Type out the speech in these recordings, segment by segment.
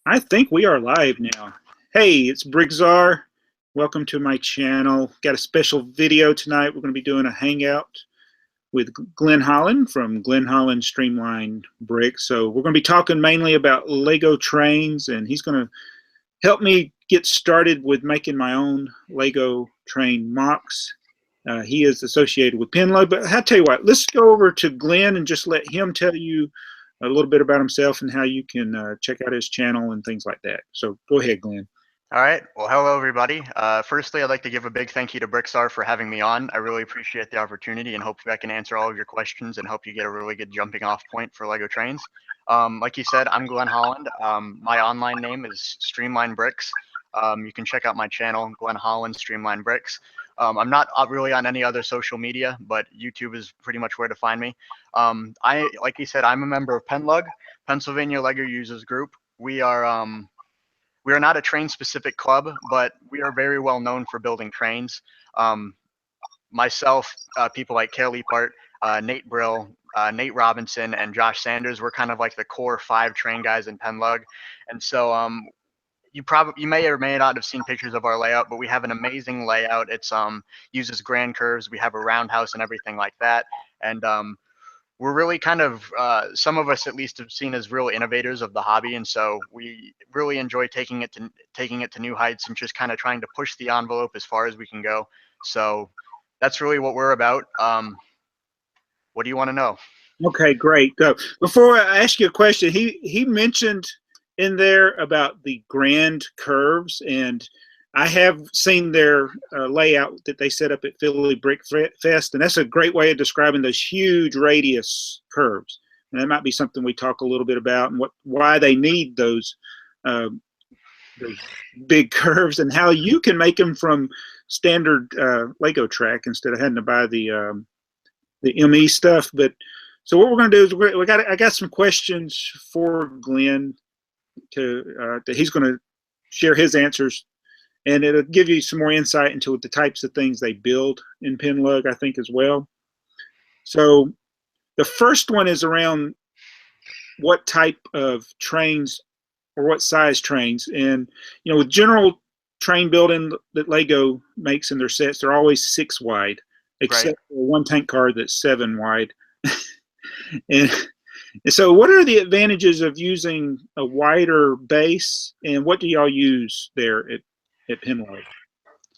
I think we are live now. Hey, it's BrickTsar. Welcome to my channel. Got a special video tonight. We're going to be doing a hangout with Glenn Holland from Glenn Holland Streamline Brick. So we're going to be talking mainly about Lego trains, and he's going to help me get started with making my own Lego train mocks. He is associated with PennLUG, but I'll tell you what, let's go over to Glenn and just let him tell you a little bit about himself and how you can check out his channel and things like that. So go ahead, Glenn. All right. Well, hello, everybody. Firstly, I'd like to give a big thank you to BrickTsar for having me on. I really appreciate the opportunity and hopefully I can answer all of your questions and help you get a really good jumping off point for Lego trains. Like you said, I'm Glenn Holland. My online name is Streamline Bricks. You can check out my channel, Glenn Holland Streamline Bricks. I'm not really on any other social media, but YouTube is pretty much where to find me. Like you said, I'm a member of PennLUG, Pennsylvania Lego Users Group. We are not a train-specific club, but we are very well known for building trains. Myself, people like Kelly Part, Nate Brill, Nate Robinson, and Josh Sanders were kind of like the core 5 train guys in PennLUG. And so you may or may not have seen pictures of our layout, but we have an amazing layout. It's uses grand curves. We have a roundhouse and everything like that. And we're really kind of, some of us at least have seen as real innovators of the hobby. And so we really enjoy taking it to new heights and just kind of trying to push the envelope as far as we can go. So that's really what we're about. What do you want to know? Okay, great. Before I ask you a question, he mentioned in there about the grand curves, and I have seen their layout that they set up at Philly Brick Fest, and that's a great way of describing those huge radius curves. And that might be something we talk a little bit about, and why they need those big curves, and how you can make them from standard Lego track instead of having to buy the ME stuff. But so what we're going to do is I got some questions for Glenn that he's going to share his answers, and it'll give you some more insight into the types of things they build in PennLUG, I think, as well. So the first one is around what type of trains or what size trains. And, you know, with general train building that Lego makes in their sets, they're always 6 wide, except for one tank car that's 7 wide. And so what are the advantages of using a wider base, and what do y'all use there at PennLUG?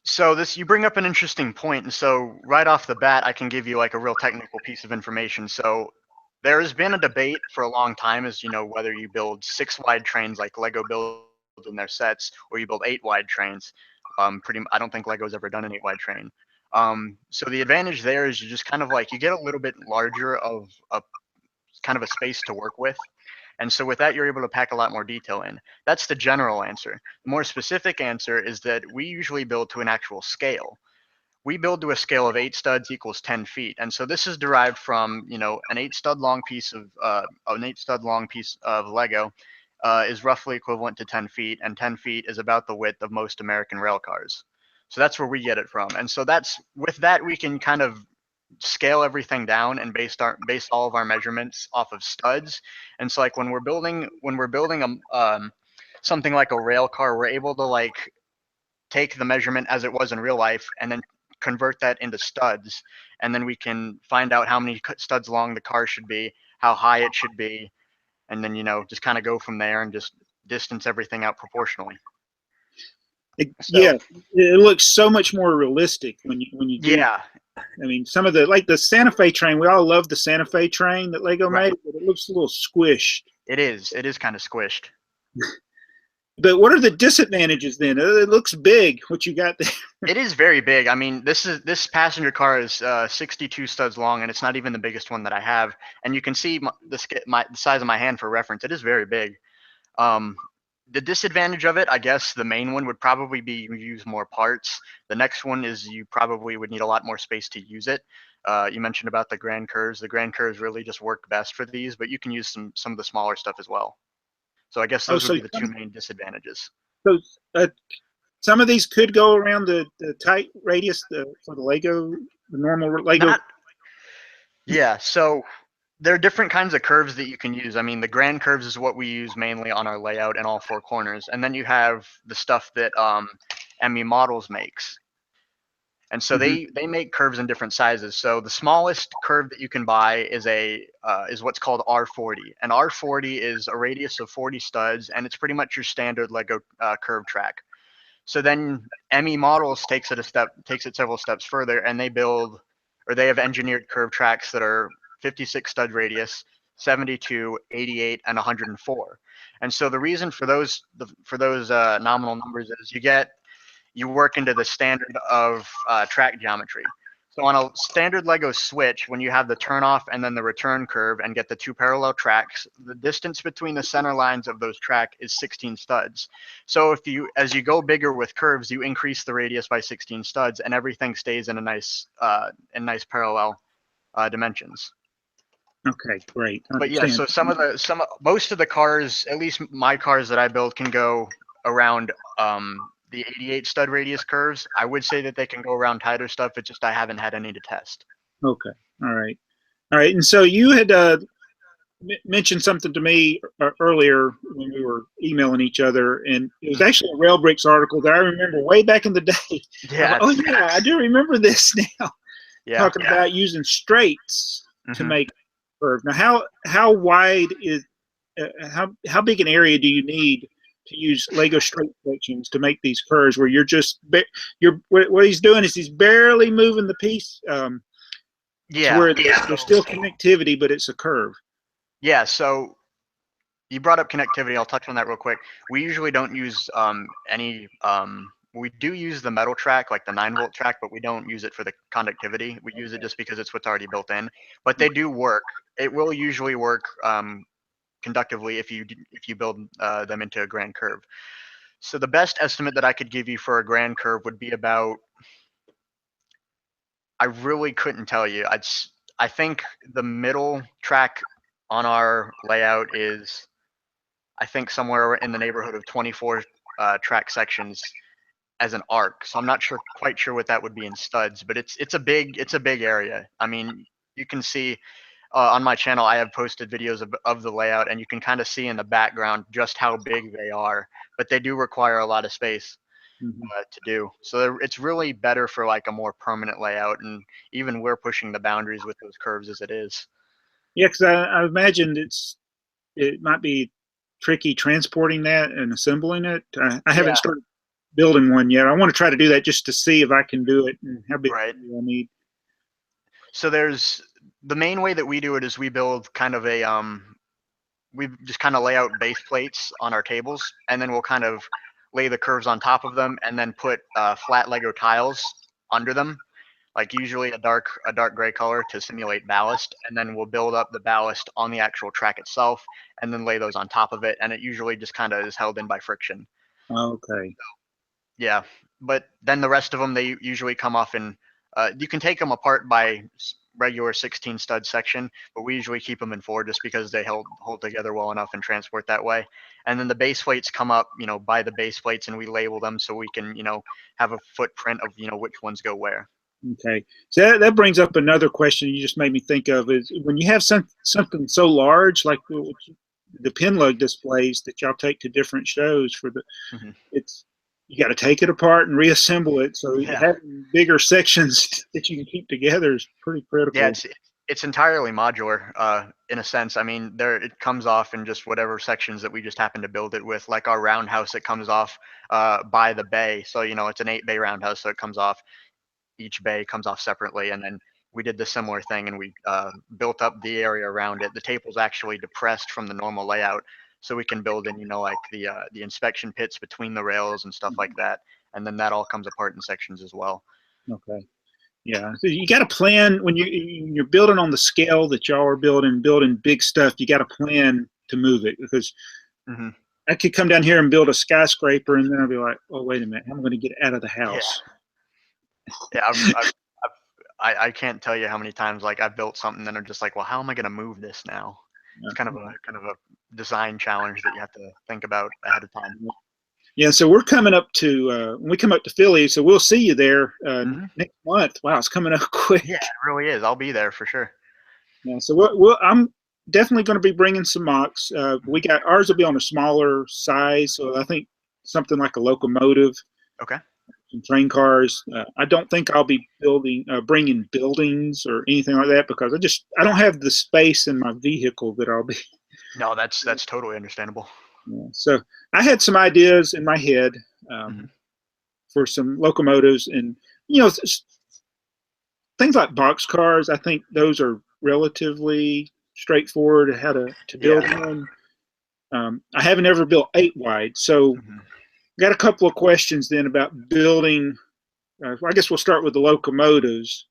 So you bring up an interesting point. And so right off the bat, I can give you like a real technical piece of information. So there has been a debate for a long time as, you know, whether you build 6 wide trains like Lego builds in their sets, or you build 8 wide trains. I don't think Lego's ever done an 8 wide train. So the advantage there is you just kind of like, you get a little bit larger of a kind of a space to work with. And so with that, you're able to pack a lot more detail in. That's the general answer. The more specific answer is that we usually build to an actual scale. We build to a scale of 8 studs equals 10 feet. And so this is derived from, you know, an 8 stud long piece of Lego is roughly equivalent to 10 feet, and 10 feet is about the width of most American rail cars. So that's where we get it from. And so with that, we can kind of scale everything down and base all of our measurements off of studs. And so like when we're building something like a rail car, we're able to like take the measurement as it was in real life and then convert that into studs, and then we can find out how many studs long the car should be, how high it should be, and then, you know, just kind of go from there and just distance everything out proportionally. Yeah, it looks so much more realistic when you do. Yeah, I mean, some of the Santa Fe train, we all love the Santa Fe train that Lego made, but it looks a little squished. It is kind of squished. But what are the disadvantages then? It looks big, what you got there. It is very big. I mean, this passenger car is 62 studs long, and it's not even the biggest one that I have. And you can see the size of my hand for reference. It is very big. The disadvantage of it, I guess, the main one would probably be you use more parts. The next one is you probably would need a lot more space to use it. You mentioned about the grand curves. The grand curves really just work best for these, but you can use some of the smaller stuff as well. So I guess those would be the 2 main disadvantages. So some of these could go around the tight radius for the normal Lego. Yeah. So There are different kinds of curves that you can use. I mean, the grand curves is what we use mainly on our layout in all four corners, and then you have the stuff that ME Models makes. And so they make curves in different sizes. So the smallest curve that you can buy is what's called R40, and R40 is a radius of 40 studs, and it's pretty much your standard Lego curve track. So then ME Models takes it several steps further, and they have engineered curve tracks that are 56 stud radius, 72, 88, and 104. And so the reason for those nominal numbers is you work into the standard of track geometry. So on a standard Lego switch, when you have the turnoff and then the return curve and get the two parallel tracks, the distance between the center lines of those track is 16 studs. So as you go bigger with curves, you increase the radius by 16 studs, and everything stays in nice parallel dimensions. Okay, great. But yeah, so most of the cars, at least my cars that I build, can go around the 88 stud radius curves. I would say that they can go around tighter stuff. It's just I haven't had any to test. Okay, all right. And so you had mentioned something to me earlier when we were emailing each other, and it was actually a Railbricks article that I remember way back in the day. Yeah. Oh yeah, I do remember this now. Yeah. Talking about using straights to make curve. Now, how wide is how big an area do you need to use Lego straight sections to make these curves where what he's doing is he's barely moving the piece to where there's still connectivity, but it's a curve. Yeah, so you brought up connectivity. I'll touch on that real quick. We usually don't use we do use the metal track, like the 9-volt track, but we don't use it for the conductivity. We use it just because it's what's already built in. But they do work. It will usually work conductively if you build them into a grand curve. So the best estimate that I could give you for a grand curve would be about, I really couldn't tell you. I think the middle track on our layout is, I think, somewhere in the neighborhood of 24 track sections as an arc. So I'm not quite sure what that would be in studs, but it's a big area. I mean, you can see on my channel, I have posted videos of the layout, and you can kind of see in the background just how big they are, but they do require a lot of space to do. So it's really better for like a more permanent layout, and even we're pushing the boundaries with those curves as it is. Yeah, because I imagined it might be tricky transporting that and assembling it. I haven't started building one yet. I want to try to do that just to see if I can do it and how big I need. So the main way that we do it is we build kind of we just kind of lay out base plates on our tables, and then we'll kind of lay the curves on top of them, and then put flat Lego tiles under them, like usually a dark gray color to simulate ballast, and then we'll build up the ballast on the actual track itself, and then lay those on top of it, and it usually just kind of is held in by friction. Okay. Yeah, but then the rest of them, they usually come off in. You can take them apart by regular 16 stud section, but we usually keep them in 4 just because they hold together well enough and transport that way. And then the base plates come up, by the base plates, and we label them so we can, have a footprint of, which ones go where. Okay, so that brings up another question you just made me think of, is when you have something so large like the PennLUG displays that y'all take to different shows for you got to take it apart and reassemble it. So having bigger sections that you can keep together is pretty critical. Yeah, it's entirely modular in a sense. I mean, it comes off in just whatever sections that we just happen to build it with. Like our roundhouse, it comes off by the bay. So, it's an 8-bay roundhouse, so it comes off. Each bay comes off separately, and then we did the similar thing, and we built up the area around it. The table's actually depressed from the normal layout, so we can build in, like the inspection pits between the rails and stuff like that, and then that all comes apart in sections as well. Okay. Yeah, so you got to plan when you're building on the scale that y'all are building big stuff. You got to plan to move it, because I could come down here and build a skyscraper, and then I'll be like, oh, wait a minute, how am I going to get out of the house? Yeah, I can't tell you how many times like I've built something and I'm just like, well, how am I going to move this now? It's kind of a design challenge that you have to think about ahead of time. Yeah, so we're coming up to when we come up to Philly, so we'll see you there next month. Wow, it's coming up quick. Yeah, it really is. I'll be there for sure. Yeah. So I'm definitely going to be bringing some mocks. We got ours will be on a smaller size, so I think something like a locomotive, Okay. some train cars. I don't think I'll be bringing buildings or anything like that because I don't have the space in my vehicle that I'll be. No, that's totally understandable. Yeah. So I had some ideas in my head Hmm. for some locomotives, and you know, things like box cars. I think those are relatively straightforward how to build Yeah. one. I haven't ever built 8 wide, so Hmm. got a couple of questions then about building. I guess we'll start with the locomotives.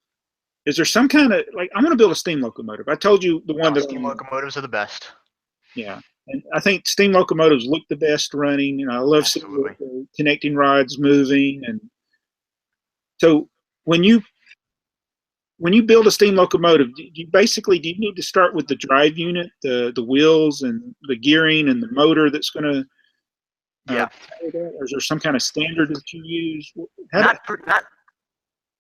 Is there some kind of like I want to build a steam locomotive? I told you the one No, that steam locomotives are the best. yeah, and I think steam locomotives look the best running. I love seeing Absolutely. the connecting rods moving, and so when you when you build a steam locomotive, do you need to start with the drive unit, the wheels and the gearing and the motor that's going to Yeah. or is there some kind of standard that you use? Not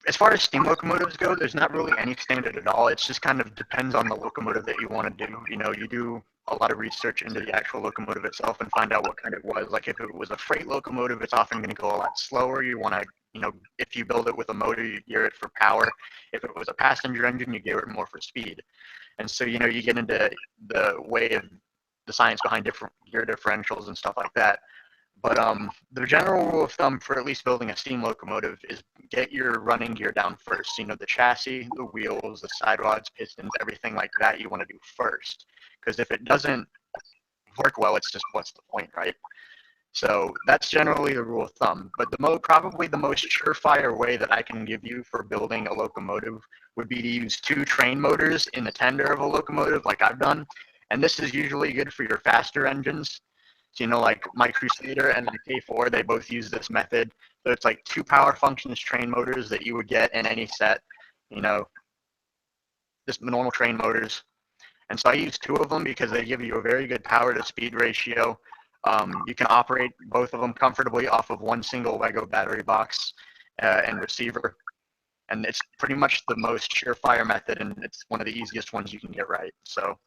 as far as steam locomotives go, there's not really any standard at all. It's just kind of depends on the locomotive that you want to do. You do a lot of research into the actual locomotive itself and find out what kind it was. Like if it was a freight locomotive, it's often going to go a lot slower. You want to, if you build it with a motor, you gear it for power. If it was a passenger engine, you gear it more for speed. And so, you get into the way of the science behind different gear differentials and stuff like that. But the general rule of thumb for at least building a steam locomotive is get your running gear down first. The chassis, the wheels, the side rods, pistons, everything like that you want to do first. Because if it doesn't work well, it's just what's the point, right? So that's generally the rule of thumb. But probably the most surefire way that I can give you for building a locomotive would be to use 2 train motors in the tender of a locomotive like I've done. And this is usually good for your faster engines. So, like my Crusader and my K4, they both use this method. So it's like 2 power functions train motors that you would get in any set, you know, just normal train motors. And so I use 2 of them because they give you a very good power to speed ratio. You can operate both of them comfortably off of one single Lego battery box and receiver. And it's pretty much the most surefire method, and it's one of the easiest ones you can get right. So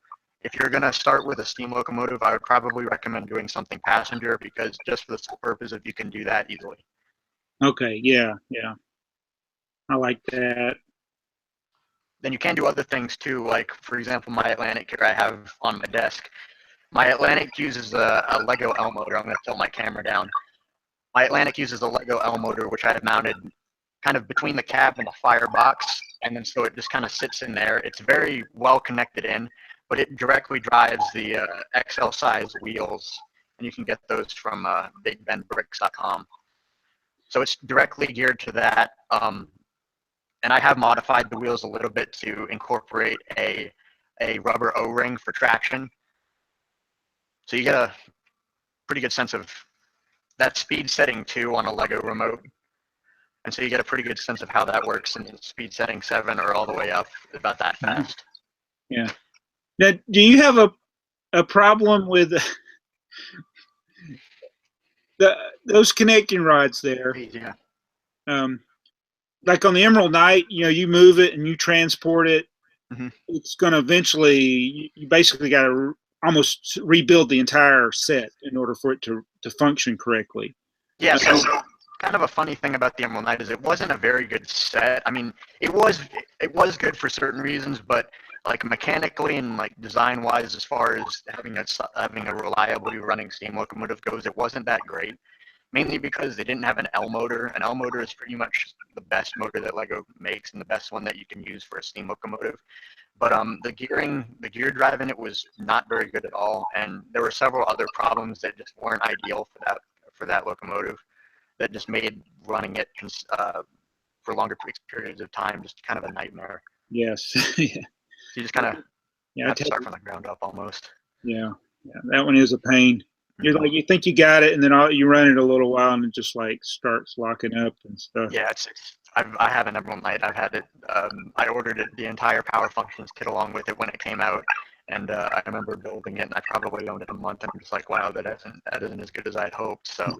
if you're going to start with a steam locomotive, I would probably recommend doing something passenger because just for the sole purpose of you can do that easily. Okay, yeah, yeah, I like that. Then you can do other things too, like for example, my Atlantic here I have on my desk. My Atlantic uses a Lego L motor. I'm going to tilt my camera down. My Atlantic uses a Lego L motor, which I have mounted kind of between the cab and the firebox, and then so it just kind of sits in there. It's very well connected in, but it directly drives the XL size wheels, and you can get those from BigBenBricks.com. So it's directly geared to that, and I have modified the wheels a little bit to incorporate a rubber O-ring for traction. So you get a pretty good sense of that speed setting too on a Lego remote. And so you get a pretty good sense of how that works. And speed setting 7 or all the way up about that fast. Yeah. Now, do you have a problem with those connecting rods there? Yeah. Um, like on the Emerald Knight, you move it and you transport it. Mm-hmm. It's going to eventually, you basically got to almost rebuild the entire set in order for it to function correctly. Yeah, so kind of a funny thing about the Emerald Knight is it wasn't a very good set. I mean, it was good for certain reasons, but like mechanically and like design wise, as far as having a reliably running steam locomotive goes, it wasn't that great. Mainly because they didn't have an L motor. An L motor is pretty much the best motor that Lego makes and the best one that you can use for a steam locomotive. But the gear drive in it was not very good at all, and there were several other problems that just weren't ideal for that locomotive. That just made running it for longer periods of time just kind of a nightmare. Yes. So you just kind of have to start you. from the ground up almost. Yeah, that one is a pain. You're like you think you got it, and then you run it a little while, and it just like starts locking up and stuff. Yeah, I have an Emerald Knight. I've had it. I ordered it, the entire Power Functions kit along with it when it came out, and I remember building it. And I probably owned it a month, and I'm just like, wow, that isn't as good as I'd hoped. So.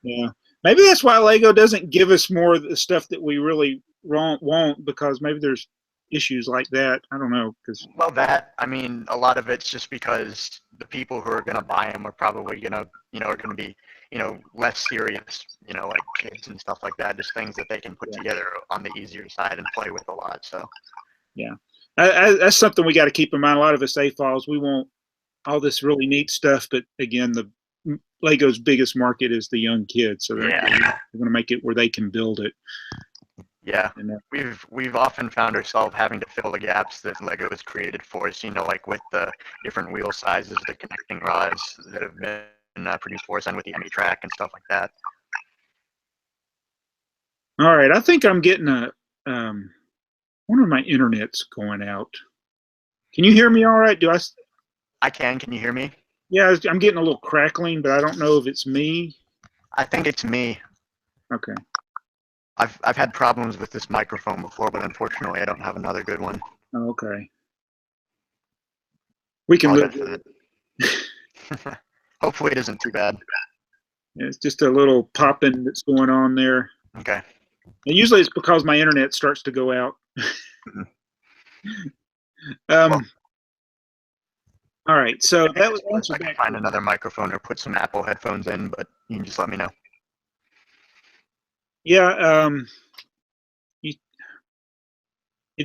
Yeah, maybe that's why Lego doesn't give us more of the stuff that we really want because maybe there's issues like that. I don't know, because Well, I mean, a lot of it's just because the people who are going to buy them are probably going to, are going to be, less serious, like kids and stuff like that. Just things that they can put together on the easier side and play with a lot. So, yeah, that's something we got to keep in mind. A lot of us AFOLs, we want all this really neat stuff, but again, the Lego's biggest market is the young kids, so they're going to make it where they can build it. Yeah, we've often found ourselves having to fill the gaps that Lego has created for us. Like with the different wheel sizes, the connecting rods that have been produced for us, and with the ME track and stuff like that. All right, I think I'm getting one of my internet's going out. Can you hear me all right? I can. Can you hear me? Yeah, I'm getting a little crackling, but I don't know if it's me. I think it's me. Okay. I've had problems with this microphone before, but unfortunately I don't have another good one. Okay. We can live with it. Hopefully it isn't too bad. It's just a little popping that's going on there. Okay. And usually it's because my internet starts to go out. All right, so that was answered. I can find another microphone or put some Apple headphones in, but you can just let me know. Yeah, if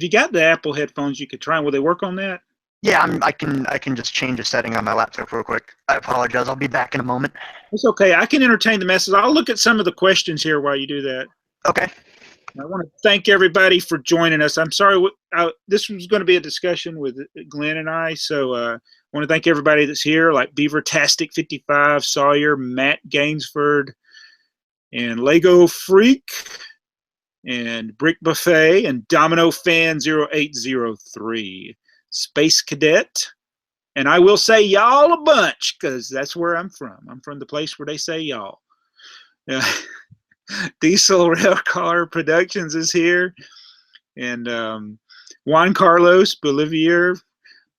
you got the Apple headphones, you could try. Will they work on that? Yeah, I can just change a setting on my laptop real quick. I apologize. I'll be back in a moment. It's okay. I can entertain the message. I'll look at some of the questions here while you do that. Okay. I want to thank everybody for joining us. I'm sorry, this was going to be a discussion with Glenn and I, so I want to thank everybody that's here, like Beavertastic55, Sawyer, Matt Gainsford, and Lego Freak, and Brick Buffet, and Domino Fan 0803, Space Cadet, and I will say y'all a bunch because that's where I'm from. I'm from the place where they say y'all. Diesel Railcar Productions is here, and Juan Carlos Bolivier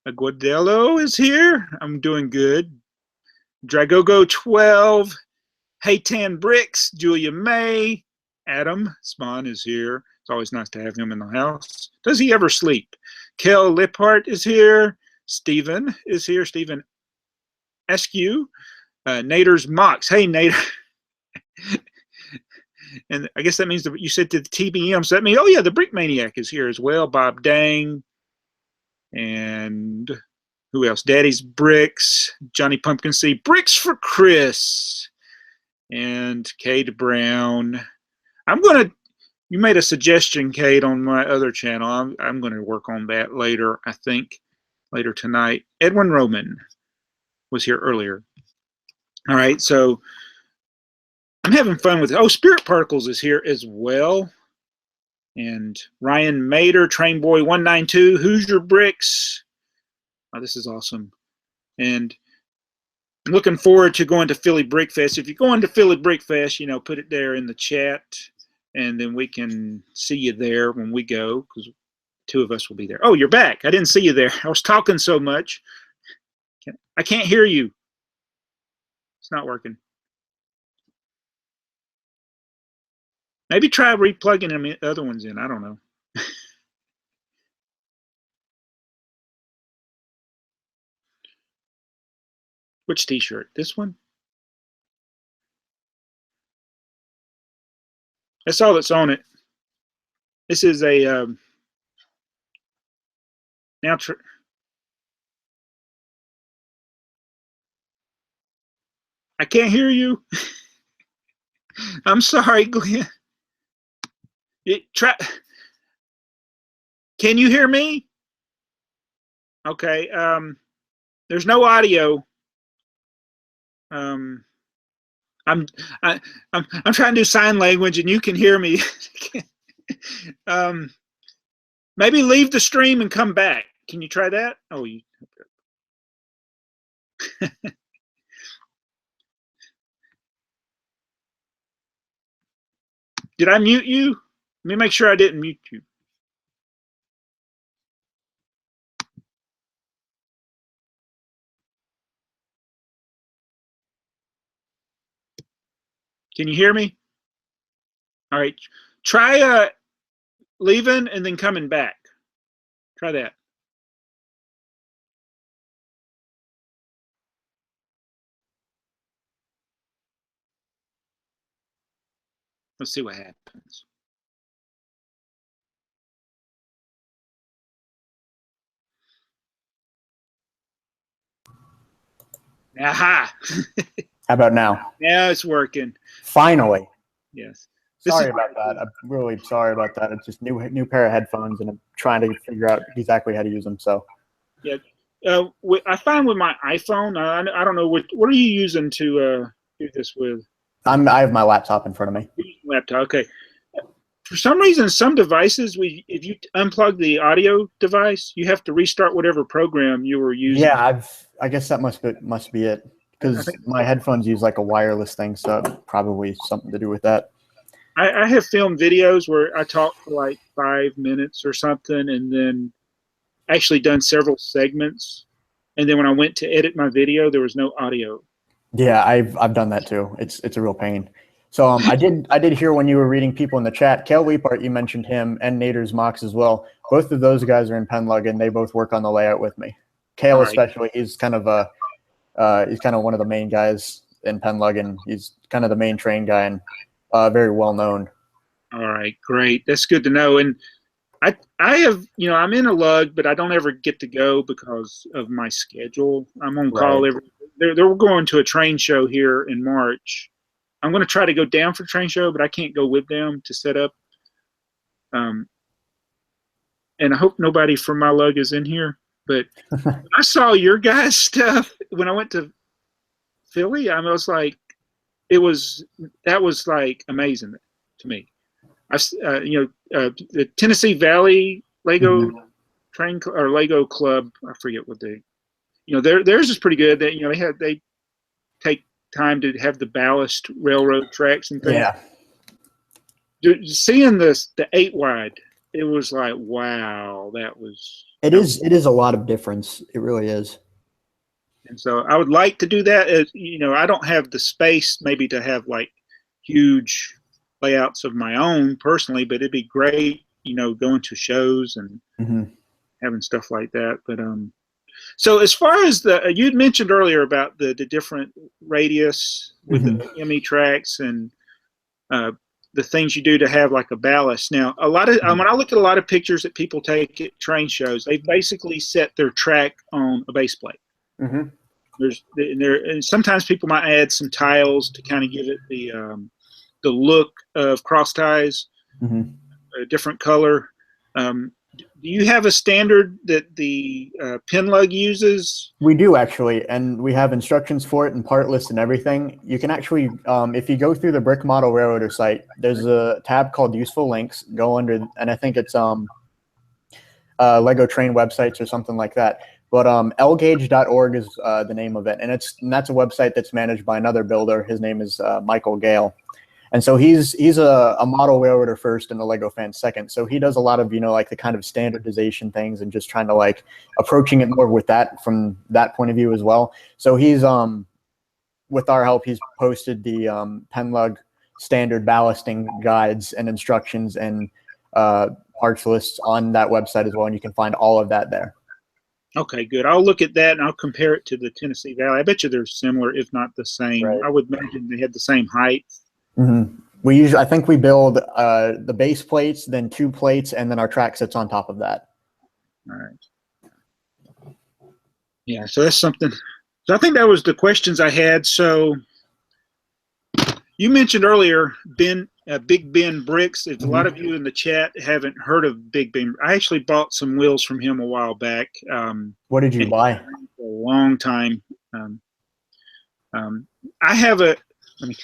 Aguadelo is here. I'm doing good. Dragogo 12, Haytan Bricks, Julia May, Adam Spahn is here. It's always nice to have him in the house. Does he ever sleep? Kel Liphart is here. Stephen is here. Stephen Askew. Nader's Mox. Hey, Nader. And I guess that means that you said to the TBM. So that means, oh yeah, the Brick Maniac is here as well. Bob Dang. And who else? Daddy's Bricks. Johnny Pumpkin Seed. Bricks for Chris. And Kate Brown. You made a suggestion, Kate, on my other channel. I'm going to work on that later, I think, later tonight. Edwin Roman was here earlier. All right, so I'm having fun with it. Oh, Spirit Particles is here as well. And Ryan Mater, Train Boy 192, Hoosier Bricks. Oh, this is awesome. And I'm looking forward to going to Philly Brick Fest. If you're going to Philly Brick Fest, put it there in the chat, and then we can see you there when we go, because two of us will be there. Oh, you're back. I didn't see you there. I was talking so much. I can't hear you. It's not working. Maybe try replugging them other ones in. I don't know. Which t-shirt? This one? That's all that's on it. This is a now. I can't hear you. I'm sorry, Glenn. Can you hear me? Okay. There's no audio. I'm trying to do sign language, and you can hear me. Maybe leave the stream and come back. Can you try that? Oh, you. Did I mute you? Let me make sure I didn't mute you. Can you hear me? All right. Try leaving and then coming back. Try that. Let's see what happens. Aha! How about now? Now it's working. Finally. Yes. Sorry about that. I'm really sorry about that. It's just new pair of headphones, and I'm trying to figure out exactly how to use them. So. Yeah. I find with my iPhone, I don't know what are you using to do this with? I have my laptop in front of me. Laptop. Okay. For some reason, some devices, if you unplug the audio device, you have to restart whatever program you were using. Yeah, I guess that must be it, because my headphones use like a wireless thing, so probably something to do with that. I have filmed videos where I talk for like 5 minutes or something, and then actually done several segments, and then when I went to edit my video, there was no audio. Yeah, I've done that too. It's a real pain. So I did hear when you were reading people in the chat, Kel Weepart, you mentioned him, and Nader's Mox as well. Both of those guys are in PennLUG, and they both work on the layout with me. Kale especially, he's kind of one of the main guys in PennLUG, and he's kind of the main train guy, and very well known. All right, great. That's good to know. And I have, I'm in a lug, but I don't ever get to go because of my schedule. I'm on call every. They're going to a train show here in March. I'm going to try to go down for the train show, but I can't go with them to set up. And I hope nobody from my lug is in here. But when I saw your guys' stuff when I went to Philly, I was like, that was like amazing to me. The Tennessee Valley Lego train or Lego Club, I forget what theirs is pretty good. That they take time to have the ballast railroad tracks and things. Yeah. Seeing the 8 wide, it was like, wow, that was. It is a lot of difference. It really is. And so I would like to do that. I don't have the space maybe to have like huge layouts of my own personally, but it'd be great, going to shows and having stuff like that. But so as far as you'd mentioned earlier about the different radius with the ME tracks and the things you do to have like a ballast. Now, a lot of when I look at a lot of pictures that people take at train shows, they basically set their track on a base plate. And sometimes people might add some tiles to kind of give it the look of cross ties, a different color. Do you have a standard that the PennLUG uses? We do actually, and we have instructions for it and part list and everything. You can actually, if you go through the Brick Model Railroader site, there's a tab called Useful Links. Go under, and I think it's Lego Train websites or something like that. But lgauge.org is the name of it, and that's a website that's managed by another builder. His name is Michael Gale. And so he's a model railroader first and a Lego fan second. So he does a lot of, like the kind of standardization things and just trying to like approaching it more with that from that point of view as well. So he's, with our help, he's posted the PennLUG standard ballasting guides and instructions and parts lists on that website as well. And you can find all of that there. Okay, good. I'll look at that and I'll compare it to the Tennessee Valley. I bet you they're similar, if not the same. Right. I would imagine they had the same height. I think we build the base plates, then 2 plates, and then our track sits on top of that. All right. Yeah, so that's something. So I think that was the questions I had. So you mentioned earlier Big Ben Bricks. If a lot of you in the chat haven't heard of Big Ben, I actually bought some wheels from him a while back. What did you buy? For a long time. I have a. Let me.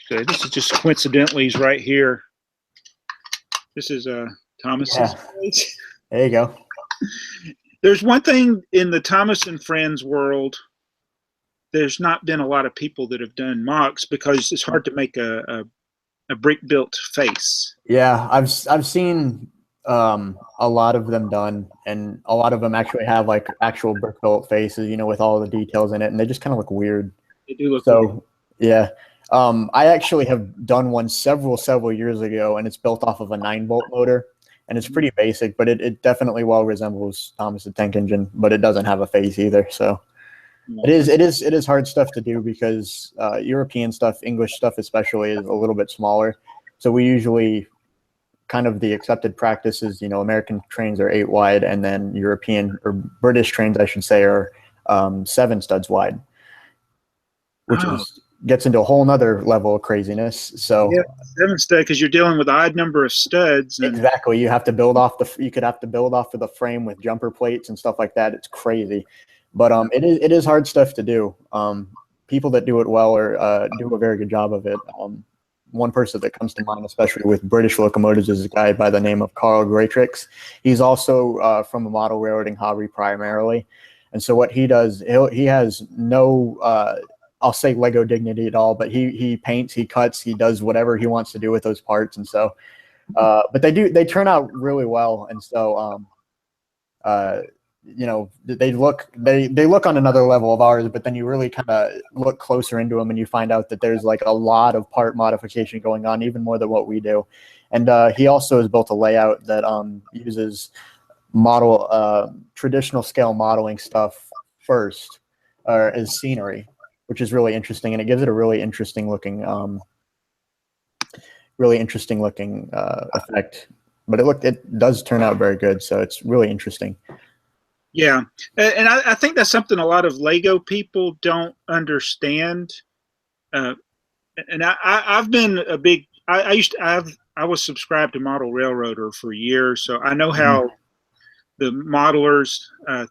So this is just coincidentally right here. This is Thomas's place. There you go. There's one thing in the Thomas and Friends world. There's not been a lot of people that have done mocks because it's hard to make a brick built face. Yeah, I've seen a lot of them done, and a lot of them actually have like actual brick built faces, with all the details in it, and they just kind of look weird. They do look weird. Yeah. I actually have done one several years ago, and it's built off of a 9-bolt motor. and it's pretty basic, but it definitely well resembles Thomas the Tank Engine, but it doesn't have a face either. So it is hard stuff to do because European stuff, English stuff especially, is a little bit smaller. So we usually kind of the accepted practice is, American trains are 8 wide, and then European or British trains, I should say, are 7 studs wide, which gets into a whole nother level of craziness. So yeah, 7 stud, because you're dealing with an odd number of studs. Exactly. You have to build off you could have to build off of the frame with jumper plates and stuff like that. It's crazy, but it is hard stuff to do. People that do it well or do a very good job of it. One person that comes to mind, especially with British locomotives, is a guy by the name of Carl Greatrix. He's also from a model railroading hobby primarily. And so what he does, he has no, I'll say Lego dignity at all, but he paints, he cuts, he does whatever he wants to do with those parts. And so, but they turn out really well. And so, they look on another level of ours, but then you really kind of look closer into them and you find out that there's like a lot of part modification going on, even more than what we do. And he also has built a layout that uses traditional scale modeling stuff first as scenery, which is really interesting, and it gives it a really interesting looking effect. But it does turn out very good, so it's really interesting. Yeah, and I think that's something a lot of Lego people don't understand. And I've been a big. I was subscribed to Model Railroader for years, so I know how the modelers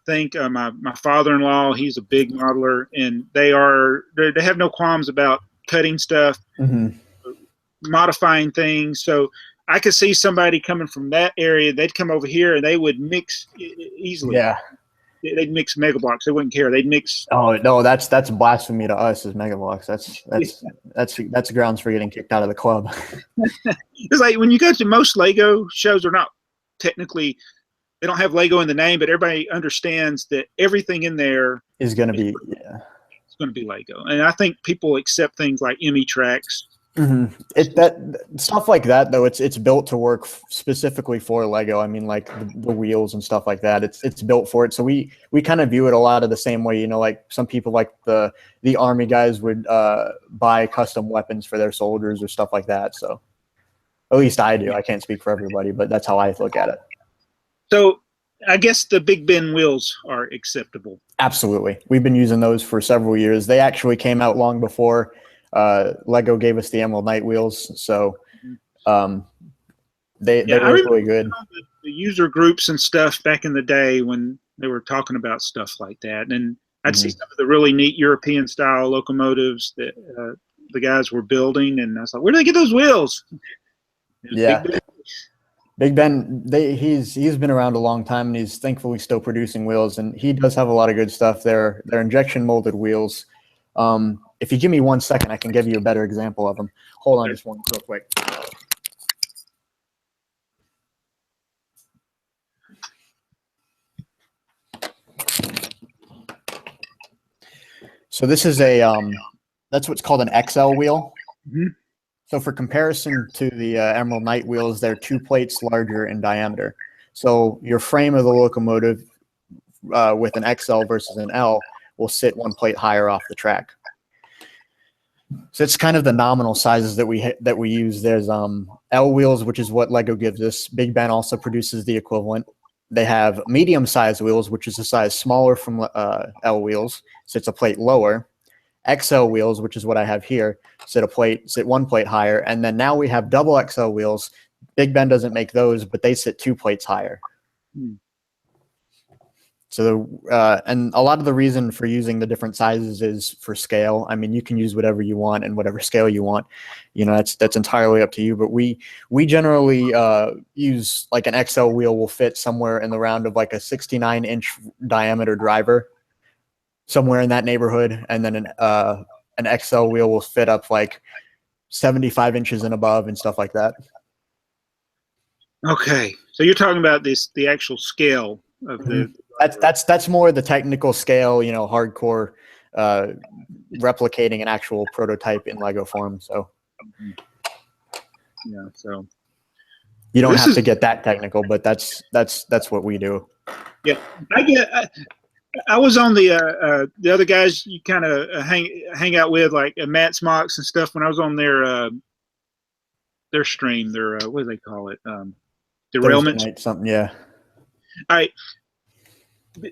think. My father-in-law, he's a big modeler, and they have no qualms about cutting stuff, modifying things. So I could see somebody coming from that area. They'd come over here and they would mix easily. Yeah, they'd mix mega blocks. They wouldn't care. They'd mix. Oh no, that's blasphemy to us as mega blocks. That's grounds for getting kicked out of the club. It's like when you go to most Lego shows, are not technically. They don't have Lego in the name, but everybody understands that everything in there is going to be it's going to be Lego. And I think people accept things like ME tracks. That stuff like that though, it's built to work specifically for Lego. I mean, like the wheels and stuff like that. It's built for it. So we kind of view it a lot of the same way. Like some people, like the army guys, would buy custom weapons for their soldiers or stuff like that. So at least I do. I can't speak for everybody, but that's how I look at it. So I guess the Big Ben wheels are acceptable. Absolutely. We've been using those for several years. They actually came out long before Lego gave us the Emerald Knight wheels. So they were really good. The user groups and stuff back in the day when they were talking about stuff like that. And I'd see some of the really neat European style locomotives that the guys were building. And I was like, where did they get those wheels? Yeah. Big Ben, he's been around a long time, and he's thankfully still producing wheels, and he does have a lot of good stuff. They're injection molded wheels. If you give me 1 second, I can give you a better example of them. Hold on just one real quick. So this is that's what's called an XL wheel. So for comparison to the Emerald Knight wheels, they're 2 plates larger in diameter. So your frame of the locomotive with an XL versus an L will sit 1 plate higher off the track. So it's kind of the nominal sizes that we use. There's L wheels, which is what Lego gives us. Big Ben also produces the equivalent. They have medium-sized wheels, which is a size smaller from L wheels, sits a plate lower. XL wheels, which is what I have here, sit 1 plate higher, and then now we have double XL wheels. Big Ben doesn't make those, but they sit 2 plates higher. So and a lot of the reason for using the different sizes is for scale. I mean, you can use whatever you want and whatever scale you want. That's entirely up to you. But we generally use like an XL wheel will fit somewhere in the round of like a 69-inch diameter driver, somewhere in that neighborhood, and then an XL wheel will fit up like 75 inches and above and stuff like that. Okay, so you're talking about the actual scale of the. That's more the technical scale, hardcore replicating an actual prototype in Lego form. So yeah, so You don't have to get that technical, but that's what we do. Yeah, I was on the other guys you kind of hang out with, like Matt's Mox and stuff. When I was on their stream, their what do they call it? Derailment. Something, yeah. All right,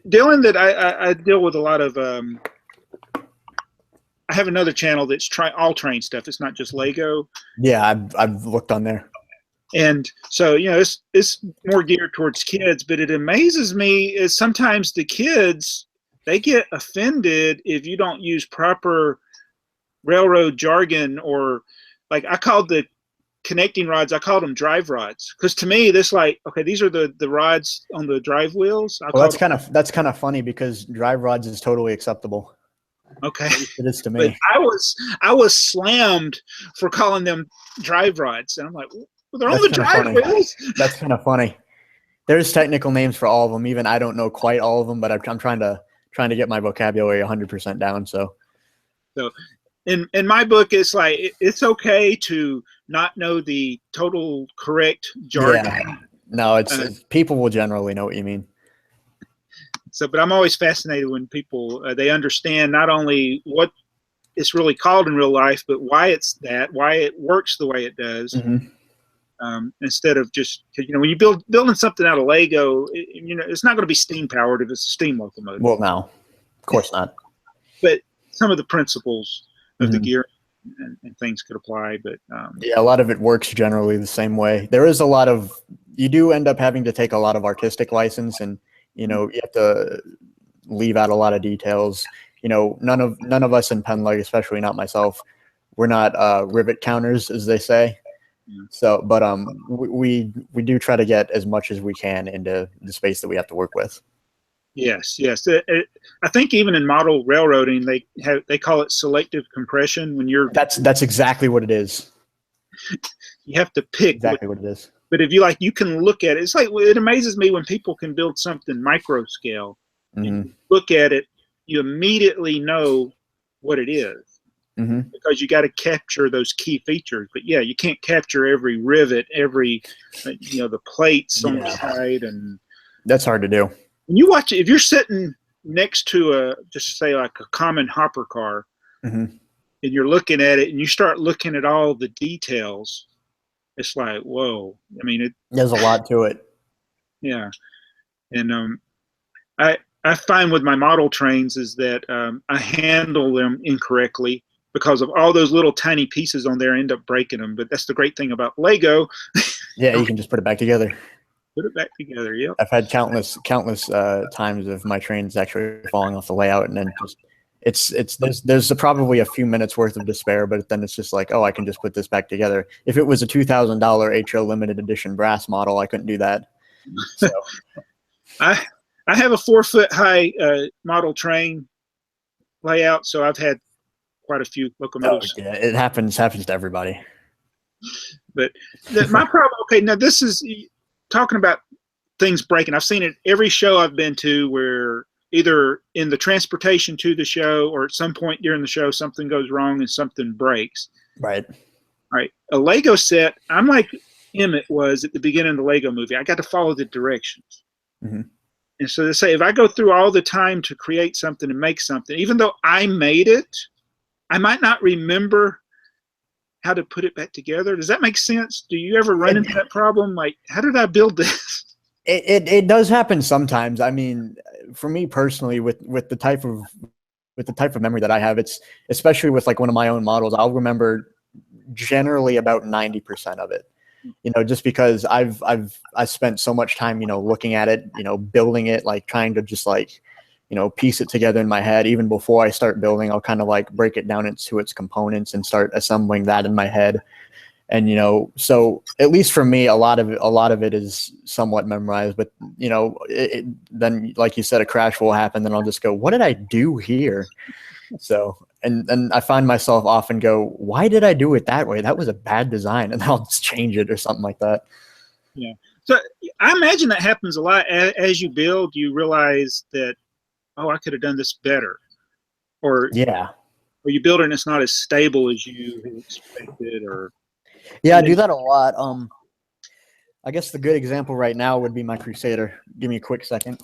Dylan. That I deal with a lot of. I have another channel that's all train stuff. It's not just Lego. Yeah, I've looked on there. And so, you know, it's more geared towards kids, but it amazes me is sometimes the kids, they get offended if you don't use proper railroad jargon, or like I called the connecting rods, I called them drive rods. Because to me, this like, okay, these are the rods on the drive wheels. Well, that's kind of funny because drive rods is totally acceptable. Okay. It is to me. But I was slammed for calling them drive rods. And I'm like, well, they're on the drive wheels. That's kind of funny. There's technical names for all of them. Even I don't know quite all of them, but I'm trying to get my vocabulary 100% down. So in my book, it's like it's okay to not know the total correct jargon. Yeah. No, it's people will generally know what you mean. So, but I'm always fascinated when people they understand not only what it's really called in real life, but why it works the way it does. Mm-hmm. Instead of just, you know, when you building something out of Lego, you know, it's not going to be steam powered if it's a steam locomotive. Well, no, of course not. But some of the principles of the gear and things could apply. But yeah, a lot of it works generally the same way. There is a lot of, you do end up having to take a lot of artistic license, and you know, you have to leave out a lot of details. You know, none of us in PennLUG, especially not myself, we're not rivet counters, as they say. So, but we do try to get as much as we can into the space that we have to work with. Yes. I think even in model railroading, they call it selective compression. When you're that's exactly what it is. You have to pick exactly what it is. But if you can look at it. It's like, it amazes me when people can build something micro scale. And you look at it, you immediately know what it is. Because you got to capture those key features. But yeah, you can't capture every rivet, every, you know, the plates on the side, and that's hard to do. When you watch it, if you're sitting next to just say like a common hopper car, and you're looking at it, and you start looking at all the details, it's like, whoa. I mean, there's a lot to it. Yeah, and I find with my model trains is that I handle them incorrectly. Because of all those little tiny pieces on there, I end up breaking them. But that's the great thing about Lego. Yeah, you can just put it back together. Put it back together, yep. I've had countless times of my trains actually falling off the layout, and then just there's probably a few minutes worth of despair, but then it's just like, oh, I can just put this back together. If it was a $2,000 HO limited edition brass model, I couldn't do that. So I have a 4 foot high model train layout, so I've had quite a few locomotives. Oh, yeah, it happens to everybody. But my problem, okay, now this is talking about things breaking. I've seen it every show I've been to where either in the transportation to the show or at some point during the show, something goes wrong and something breaks. Right. All right. A Lego set, I'm like Emmett was at the beginning of the Lego movie. I got to follow the directions. And so they say, if I go through all the time to create something and make something, even though I made it, I might not remember how to put it back together. Does that make sense? Do you ever run into that problem? Like, how did I build this? It does happen sometimes. I mean, for me personally, with the type of memory that I have, it's especially with like one of my own models, I'll remember generally about 90% of it. You know, just because I spent so much time, you know, looking at it, you know, building it, like trying to just like, you know, piece it together in my head. Even before I start building, I'll kind of like break it down into its components and start assembling that in my head. And, you know, so at least for me, a lot of it is somewhat memorized, but you know, then like you said, a crash will happen. Then I'll just go, what did I do here? So, and I find myself often go, why did I do it that way? That was a bad design. And I'll just change it or something like that. Yeah. So I imagine that happens a lot as you build, you realize that, oh, I could have done this better, or you build it and it's not as stable as you expected, or I do that a lot. I guess the good example right now would be my Crusader. Give me a quick second.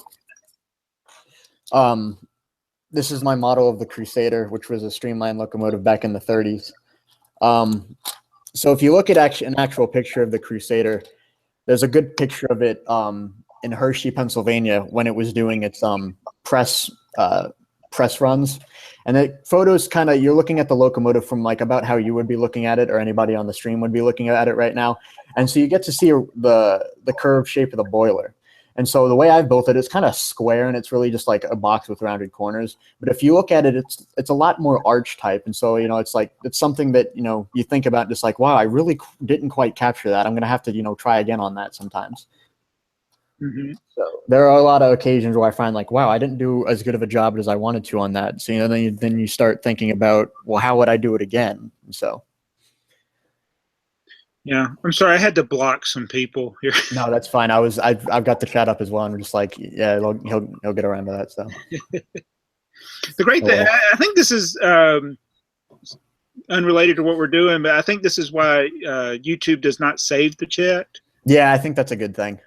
This is my model of the Crusader, which was a streamlined locomotive back in the 30s. So if you look at an actual picture of the Crusader, there's a good picture of it in Hershey, Pennsylvania, when it was doing its press runs. And the photos kind of, you're looking at the locomotive from like about how you would be looking at it, or anybody on the stream would be looking at it right now. And so you get to see the curved shape of the boiler. And so the way I've built it, it's kind of square, and it's really just like a box with rounded corners. But if you look at it, it's a lot more arch type. And so, it's something that, you think about just like, wow, I really didn't quite capture that. I'm going to have to, try again on that sometimes. Mm-hmm. So there are a lot of occasions where I find like, wow, I didn't do as good of a job as I wanted to on that. So, then you start thinking about, well, how would I do it again? And so. Yeah, I'm sorry, I had to block some people here. No, that's fine. I've got the chat up as well. I'm just like, yeah, he'll get around to that stuff. The great thing, I think this is unrelated to what we're doing, but I think this is why YouTube does not save the chat. Yeah, I think that's a good thing.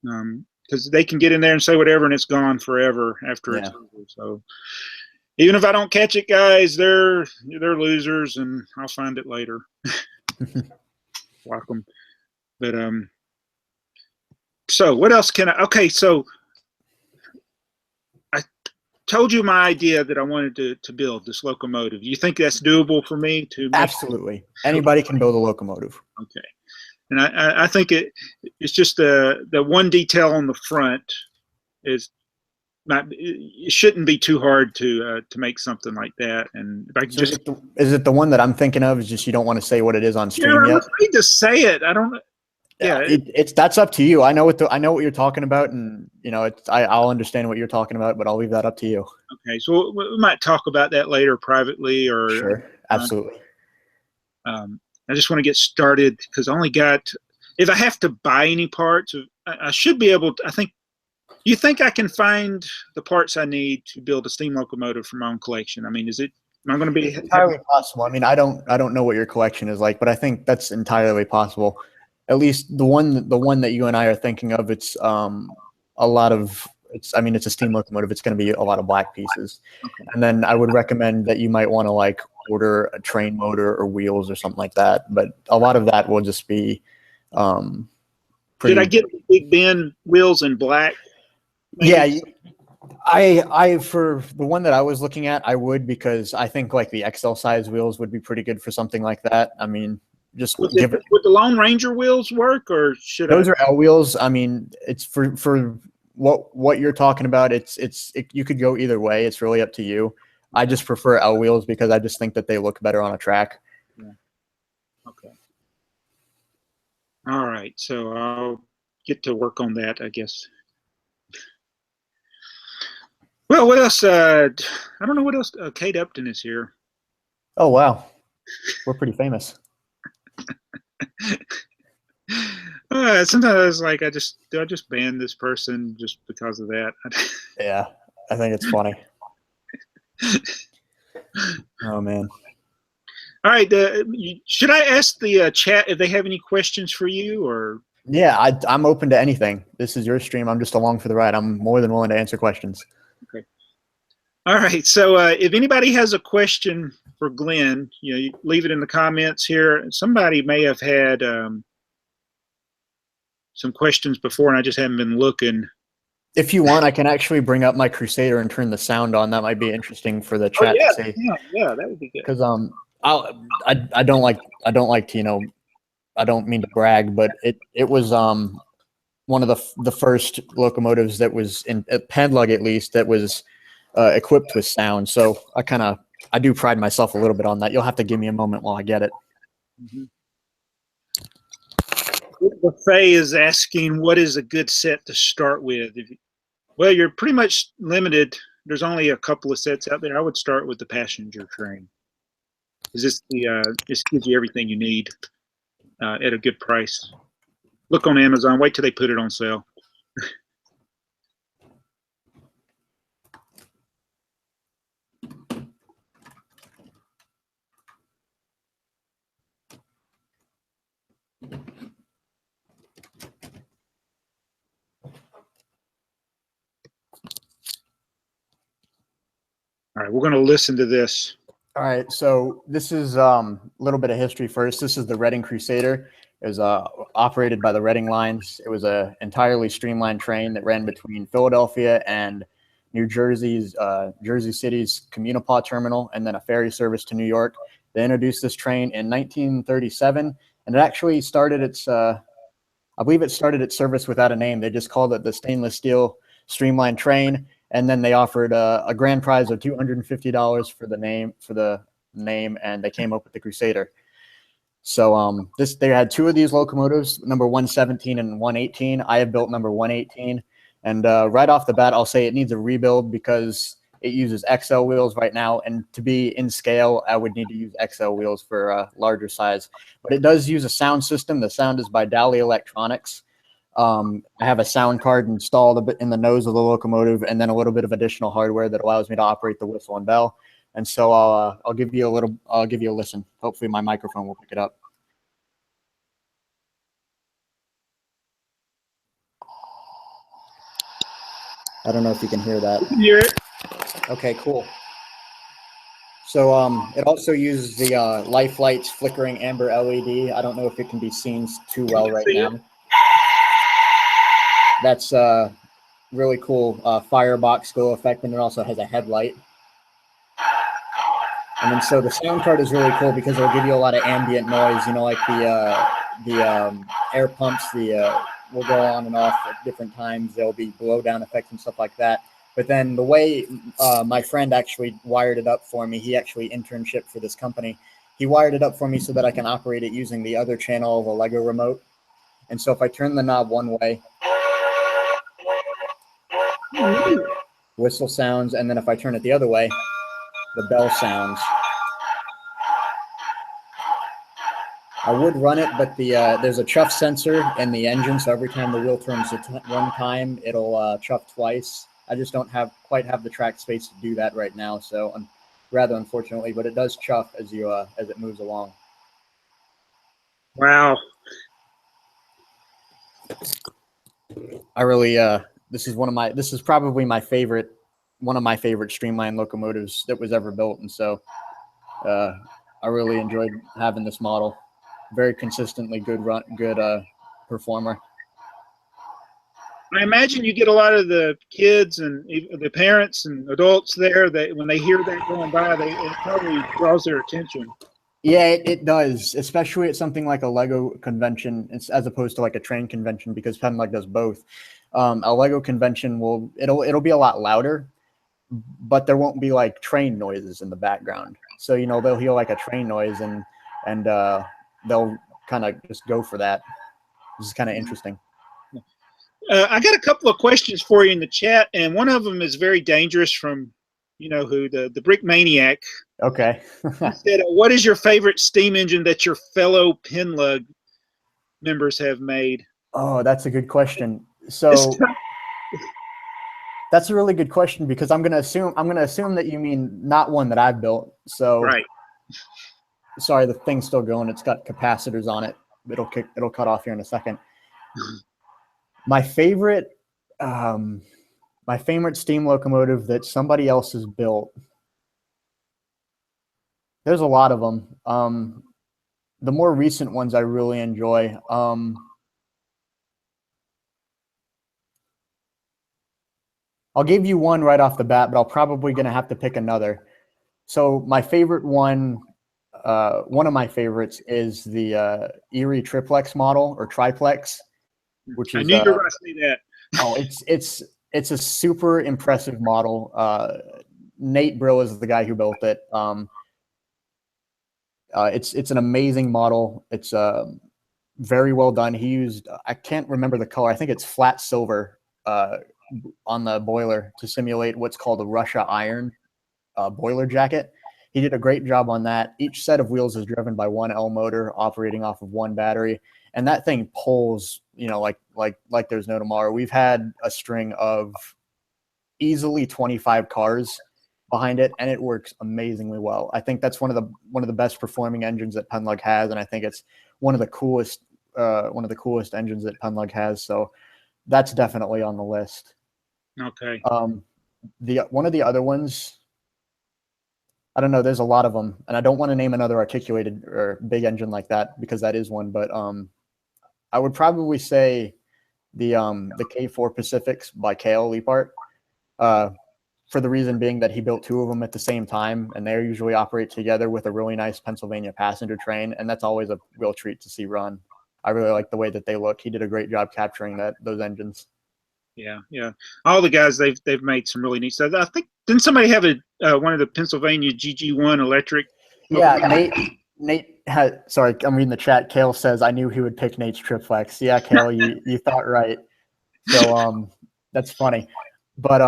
Because they can get in there and say whatever, and it's gone forever after it's over. So even if I don't catch it, guys, they're losers, and I'll find it later. Block them. But so what else can I? Okay, so I told you my idea that I wanted to build this locomotive. You think that's doable for me to? Absolutely, anybody can build a locomotive. Okay, and I think it's just the one detail on the front is not. It shouldn't be too hard to make something like that. And if I could just is it the one that I'm thinking of? Is just you don't want to say what it is on stream yet? I'm afraid to say it. I don't. Yeah, it's that's up to you. I know what you're talking about, and I'll understand what you're talking about, but I'll leave that up to you. Okay, so we might talk about that later privately, or sure, absolutely. I just want to get started because I only got. If I have to buy any parts, I should be able to. I think. You think I can find the parts I need to build a steam locomotive from my own collection? I mean, am I going to be entirely possible? I mean, I don't know what your collection is like, but I think that's entirely possible. At least the one that you and I are thinking of, it's a lot of it's. I mean, it's a steam locomotive. It's going to be a lot of black pieces, okay. And then I would recommend that you might want to like order a train motor or wheels or something like that. But a lot of that will just be. Did I get the Big Ben wheels in black? Maybe? Yeah, I for the one that I was looking at, I would, because I think like the XL size wheels would be pretty good for something like that. I mean, just would the Lone Ranger wheels work, or should those are L wheels? I mean, it's for what you're talking about. You could go either way. It's really up to you. I just prefer L wheels because I just think that they look better on a track. Yeah. Okay. All right, so I'll get to work on that, I guess. Well, what else? I don't know what else. Kate Upton is here. Oh, wow. We're pretty famous. Sometimes I was like, do I just ban this person just because of that? Yeah, I think it's funny. Oh, man. All right. Should I ask the chat if they have any questions for you, or? Yeah, I'm open to anything. This is your stream. I'm just along for the ride. I'm more than willing to answer questions. Okay. All right. So if anybody has a question for Glenn, you leave it in the comments here. Somebody may have had some questions before, and I just haven't been looking. If you want, I can actually bring up my Crusader and turn the sound on. That might be interesting for the chat to see. Yeah, that would be good. Because I don't like to I don't mean to brag, but it was one of the first locomotives that was at PennLUG, at least, that was equipped with sound. So I do pride myself a little bit on that. You'll have to give me a moment while I get it. Mm-hmm. Buffet is asking, what is a good set to start with? Well, you're pretty much limited. There's only a couple of sets out there. I would start with the passenger train. This gives you everything you need at a good price. Look on Amazon. Wait till they put it on sale. All right, we're going to listen to this. All right, so this is a little bit of history first. This is the Reading Crusader. It was operated by the Reading Lines. It was an entirely streamlined train that ran between Philadelphia and New Jersey's Jersey City's Communipaw Terminal, and then a ferry service to New York. They introduced this train in 1937, and it actually started its, I believe it started its service without a name. They just called it the stainless steel streamlined train. And then they offered a grand prize of $250 for the name, and they came up with the Crusader. So they had two of these locomotives, number 117 and 118. I have built number 118, and right off the bat, I'll say it needs a rebuild because it uses XL wheels right now, and to be in scale, I would need to use XL wheels for a larger size. But it does use a sound system. The sound is by Dali Electronics. I have a sound card installed in the nose of the locomotive, and then a little bit of additional hardware that allows me to operate the whistle and bell. And so I'll give you a listen. Hopefully my microphone will pick it up. I don't know if you can hear that. You can hear it. Okay, cool. So it also uses the Life Light's flickering amber LED. I don't know if it can be seen too well right now. That's really cool firebox glow effect, and it also has a headlight. And then so the sound card is really cool because it'll give you a lot of ambient noise, you know, like the air pumps, will go on and off at different times. There'll be blow down effects and stuff like that. But then the way my friend actually wired it up for me, he actually internship for this company. He wired it up for me so that I can operate it using the other channel of a Lego remote. And so if I turn the knob one way, whistle sounds, and then if I turn it the other way, the bell sounds. I would run it, but there's a chuff sensor in the engine, so every time the wheel turns one time, it'll chuff twice. I just don't quite have the track space to do that right now, so rather unfortunately, but it does chuff as it moves along. Wow. I really this is probably one of my favorite streamlined locomotives that was ever built, and so I really enjoyed having this model. Very consistently good performer. I imagine you get a lot of the kids and the parents and adults there that when they hear that going by, it probably draws their attention. Yeah, it does, especially at something like a Lego convention as opposed to like a train convention, because PennLUG does both. A Lego convention it'll be a lot louder, but there won't be like train noises in the background. So they'll hear like a train noise and they'll kind of just go for that. This is kind of interesting. I got a couple of questions for you in the chat, and one of them is very dangerous from, who, the Brick Maniac. Okay. He said, what is your favorite steam engine that your fellow PennLUG members have made? Oh, that's a good question. So that's a really good question because I'm gonna assume that you mean not one that I've built. So right. Sorry, the thing's still going. It's got capacitors on it. It'll cut off here in a second. My favorite steam locomotive that somebody else has built. There's a lot of them. The more recent ones I really enjoy. I'll give you one right off the bat, but I'll probably gonna have to pick another. So my favorite one of my favorites is the Erie triplex model or triplex, which is I knew you were going to say that. Oh, it's a super impressive model. Nate Brill is the guy who built it. It's an amazing model. It's very well done. He used, I can't remember the color. I think it's flat silver on the boiler to simulate what's called a Russia iron boiler jacket. He did a great job on that. Each set of wheels is driven by one L motor operating off of one battery. And that thing pulls, like there's no tomorrow. We've had a string of easily 25 cars behind it, and it works amazingly well. I think that's one of the best performing engines that PennLUG has, and I think it's one of the coolest engines that PennLUG has. So that's definitely on the list. Okay. One of the other ones I don't know. There's a lot of them, and I don't want to name another articulated or big engine like that because that is one. But I would probably say the K4 Pacifics by Cale Leapart, for the reason being that he built two of them at the same time, and they usually operate together with a really nice Pennsylvania passenger train, and that's always a real treat to see run. I really like the way that they look. He did a great job capturing those engines. Yeah, yeah. All the guys they've made some really neat stuff. I think didn't somebody have one of the Pennsylvania GG1 electric? Yeah, Nate had. Sorry, I'm reading the chat. Kale says I knew he would pick Nate's triplex. Yeah, Kale, you thought right. So that's funny, but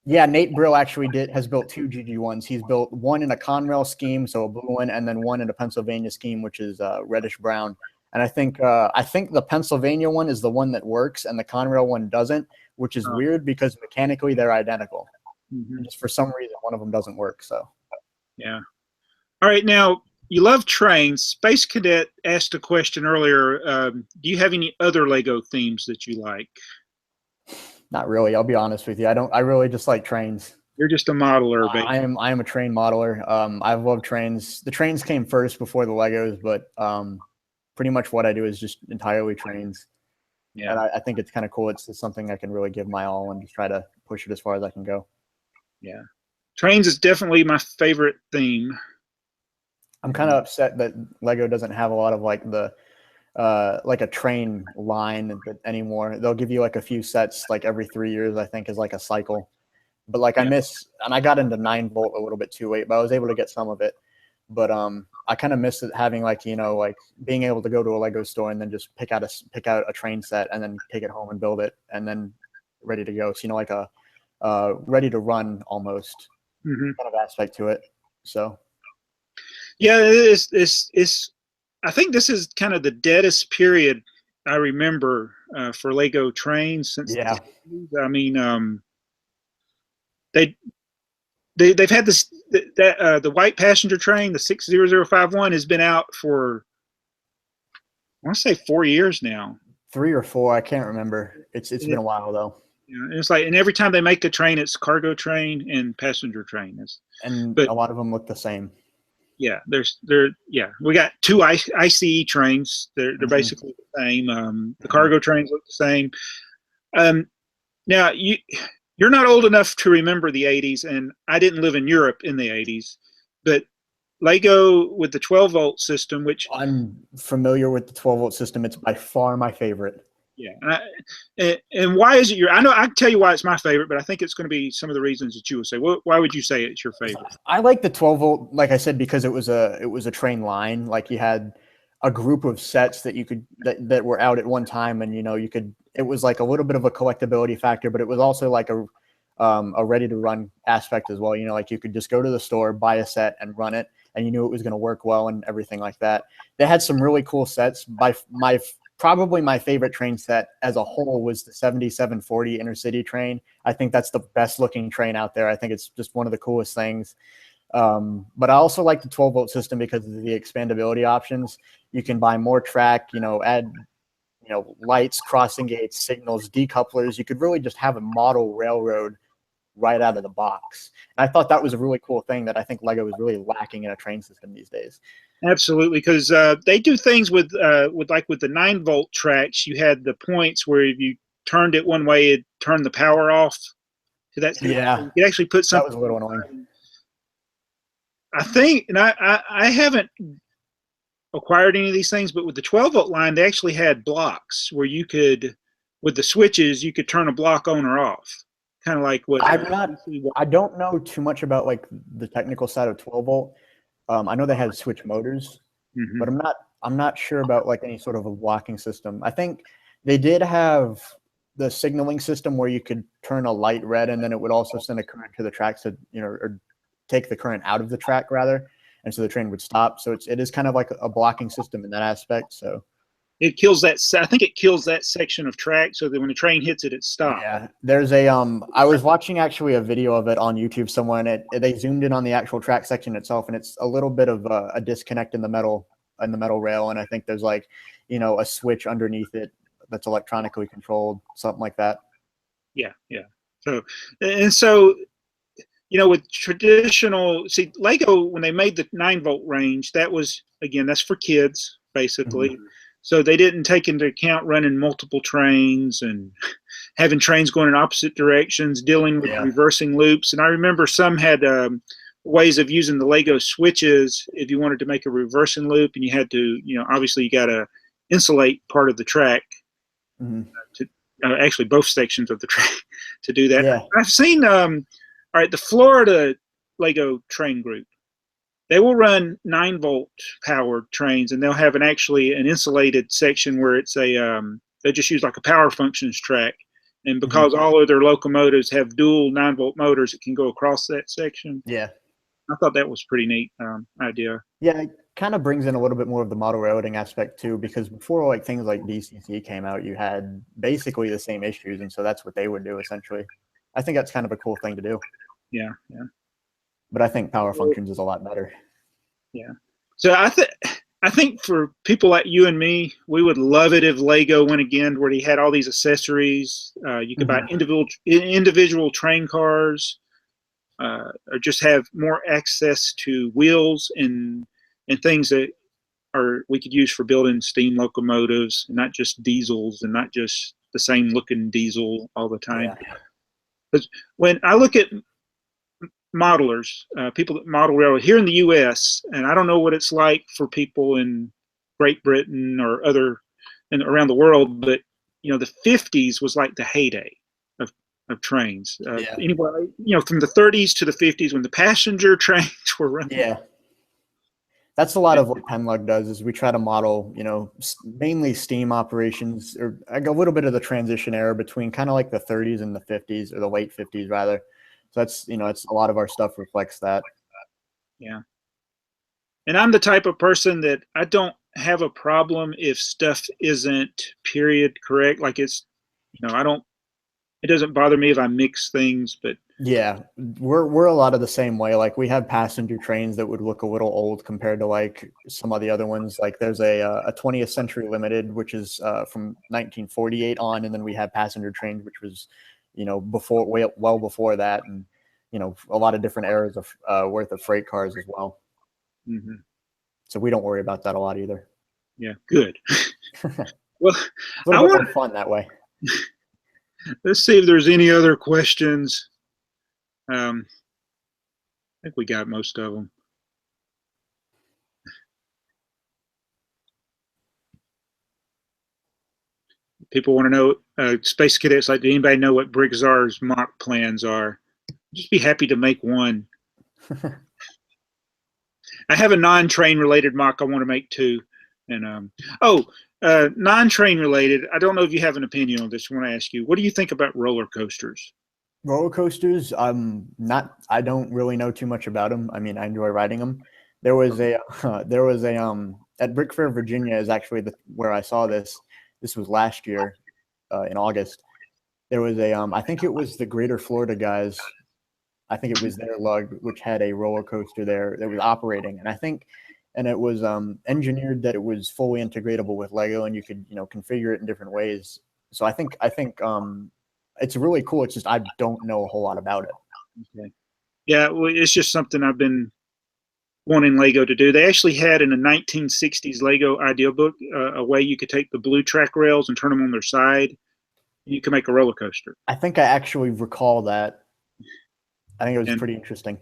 yeah, Nate Brill actually has built two GG1s. He's built one in a Conrail scheme, so a blue one, and then one in a Pennsylvania scheme, which is reddish brown. And I think the Pennsylvania one is the one that works, and the Conrail one doesn't, which is weird because mechanically they're identical. Mm-hmm. Just for some reason, one of them doesn't work. So yeah. All right, now you love trains. Space Cadet asked a question earlier. Do you have any other Lego themes that you like? not really. I'll be honest with you. I really just like trains. You're just a modeler, baby. I am a train modeler. I love trains. The trains came first before the Legos, but pretty much what I do is just entirely trains. Yeah. And I think it's kind of cool. It's something I can really give my all and just try to push it as far as I can go. Yeah. Trains is definitely my favorite theme. I'm kind of upset that Lego doesn't have a lot of like the like a train line anymore. They'll give you like a few sets like every 3 years, I think, is like a cycle. But like I got into 9-volt a little bit too late, but I was able to get some of it. But I kind of miss it having like, like being able to go to a Lego store and then just pick out a train set and then take it home and build it and then ready to go. So like a ready to run almost kind of aspect to it. So yeah, it's I think this is kind of the deadest period I remember for Lego trains since I mean they've had this the white passenger train, the 60051 has been out for I want to say 4 years now. 3 or 4, I can't remember. It's been a while though. Yeah, it's like, and every time they make a train, it's cargo train and passenger train. But a lot of them look the same. Yeah, we got two ICE trains. They're basically the same. The cargo trains look the same. Now you're not old enough to remember the 80s, and I didn't live in Europe in the 80s, but Lego with the 12-volt system, which I'm familiar with the 12-volt system. It's by far my favorite. Yeah, and why is it I know I can tell you why it's my favorite, but I think it's going to be some of the reasons that you will say. Why would you say it's your favorite? I like the 12-volt, like I said, because it was a train line. Like you had a group of sets that you could that were out at one time, and you could. It was like a little bit of a collectability factor, but it was also like a ready to run aspect as well. Like you could just go to the store, buy a set, and run it, and you knew it was going to work well and everything like that. They had some really cool sets. Probably my favorite train set as a whole was the 7740 Intercity train. I think that's the best looking train out there. I think it's just one of the coolest things. But I also like the 12-volt system because of the expandability options. You can buy more track, add, lights, crossing gates, signals, decouplers. You could really just have a model railroad right out of the box. And I thought that was a really cool thing that I think Lego is really lacking in a train system these days. Absolutely, because they do things with the 9-volt tracks. You had the points where if you turned it one way, it turned the power off. So that's you could actually put something. That was a little annoying. I think, and I haven't acquired any of these things, but with the 12-volt line, they actually had blocks where you could, with the switches, you could turn a block on or off. Kind of like what I don't know too much about like the technical side of 12-volt. I know they had switch motors, but I'm not sure about like any sort of a blocking system. I think they did have the signaling system where you could turn a light red and then it would also send a current to the track to, or take the current out of the track rather. And so the train would stop. So it is kind of like a blocking system in that aspect. So it kills that. I think it kills that section of track so that when the train hits it, it stops. Yeah, there's a I was watching actually a video of it on YouTube somewhere, and they zoomed in on the actual track section itself, and it's a little bit of a disconnect in the metal rail, and I think there's like a switch underneath it that's electronically controlled, something like that. Yeah. So with traditional, see, Lego, when they made the 9-volt range, that was, again, that's for kids, basically. Mm-hmm. So they didn't take into account running multiple trains and having trains going in opposite directions, dealing with reversing loops. And I remember some had ways of using the Lego switches if you wanted to make a reversing loop, and you had to, obviously you got to insulate part of the track, to actually both sections of the track to do that. Yeah. I've seen, all right, the Florida Lego train group, they will run 9-volt powered trains, and they'll have an insulated section where it's they just use like a power functions track. And because all of their locomotives have dual 9-volt motors, it can go across that section. Yeah. I thought that was a pretty neat idea. Yeah, it kind of brings in a little bit more of the model railroading aspect too, because before like things like DCC came out, you had basically the same issues, and so that's what they would do essentially. I think that's kind of a cool thing to do. Yeah. But I think power functions is a lot better. Yeah. So I think for people like you and me, we would love it if Lego went again where they had all these accessories. You could buy individual train cars, or just have more access to wheels and things that we could use for building steam locomotives, and not just diesels, and not just the same looking diesel all the time. Because when I look at modelers, people that model railroad here in the U.S., and I don't know what it's like for people in Great Britain or and around the world, but the 50s was like the heyday of trains. Anyway, from the 30s to the 50s, when the passenger trains were running. Yeah, that's a lot of what PennLUG does. Is we try to model, mainly steam operations, or a little bit of the transition era between kind of like the 30s and the 50s, or the late 50s rather. So that's, it's a lot of our stuff reflects that. Yeah. And I'm the type of person that I don't have a problem if stuff isn't period correct. Like it doesn't bother me if I mix things, but yeah, we're a lot of the same way. Like we have passenger trains that would look a little old compared to like some of the other ones. Like there's a 20th Century Limited, which is from 1948 on, and then we have passenger trains, which was well before that, and a lot of different eras of worth of freight cars as well. So we don't worry about that a lot either. Yeah, good. Well, a little bit more fun that way. Let's see if there's any other questions. I think we got most of them. People want to know, Space Cadets, like, do anybody know what BrickTsar's mock plans are? Just be happy to make one. I have a non-train related mock I want to make too. And non-train related, I don't know if you have an opinion on this. I want to ask you, what do you think about roller coasters? Roller coasters, I don't really know too much about them. I mean, I enjoy riding them. There was a at Brick Fair, Virginia is actually where I saw this. This was last year in August. There was I think it was the Greater Florida guys. I think it was their lug, which had a roller coaster there that was operating. And it was engineered that it was fully integratable with Lego, and you could, configure it in different ways. So I think it's really cool. It's just, I don't know a whole lot about it. Okay. Yeah. Well, it's just something I've been wanting Lego to do. They actually had in a 1960s Lego idea book a way you could take the blue track rails and turn them on their side. You can make a roller coaster. I think I actually recall that. I think it was pretty interesting.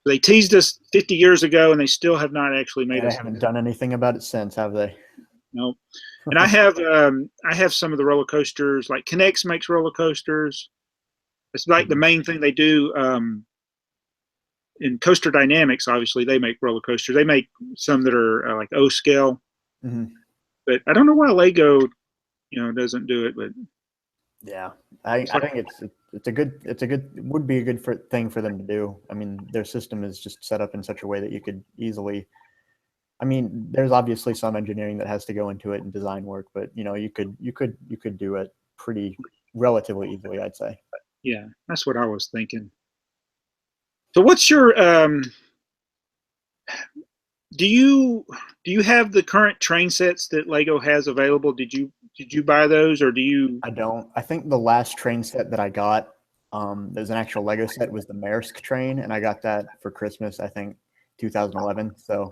They teased us 50 years ago, and they still have not actually made us. They haven't done anything about it since, have they? No. And I have some of the roller coasters. Like Kinex makes roller coasters. It's like the main thing they do. In Coaster Dynamics, obviously, they make roller coasters. They make some that are like O scale. But I don't know why Lego, doesn't do it. But yeah, I think it would be a good thing for them to do. I mean, their system is just set up in such a way that you could easily. I mean, there's obviously some engineering that has to go into it and design work, but you could do it pretty relatively easily, I'd say. Yeah, that's what I was thinking. So, what's your do you have the current train sets that Lego has available? Did you buy those, or do you? I don't. I think the last train set that I got There's an actual Lego set. It was the Maersk train, and I got that for Christmas, I think 2011. So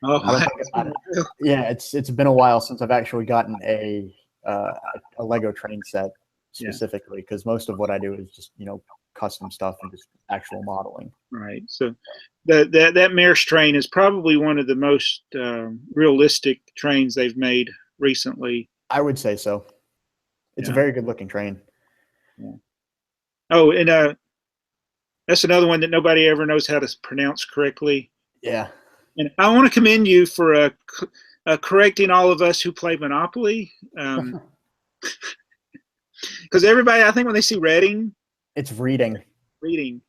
Oh, I don't think yeah, it's been a while since I've actually gotten a Lego train set specifically, because most of what I do is just custom stuff and just actual modeling. right. So that Maersk train is probably one of the most realistic trains they've made recently. I would say so. It's a very good looking train. Yeah. Oh, and that's another one that nobody ever knows how to pronounce correctly. Yeah. And I want to commend you for correcting all of us who play Monopoly. Because everybody, I think when they see Reading, it's reading.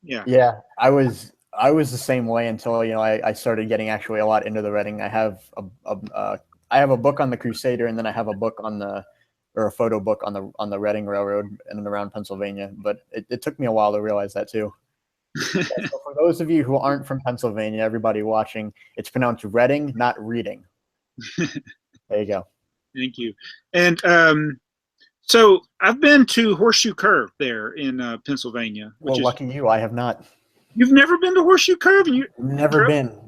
Yeah. Yeah, I was the same way until I started getting actually a lot into the Reading. I have a book on the Crusader, and then I have a book or a photo book on the Reading Railroad in and around Pennsylvania. But it took me a while to realize that too. So for those of you who aren't from Pennsylvania, everybody watching, it's pronounced Reading, not reading. There you go. Thank you. And so I've been to Horseshoe Curve there in Pennsylvania. Well, lucky you, I have not. You've never been to Horseshoe Curve? And Never been.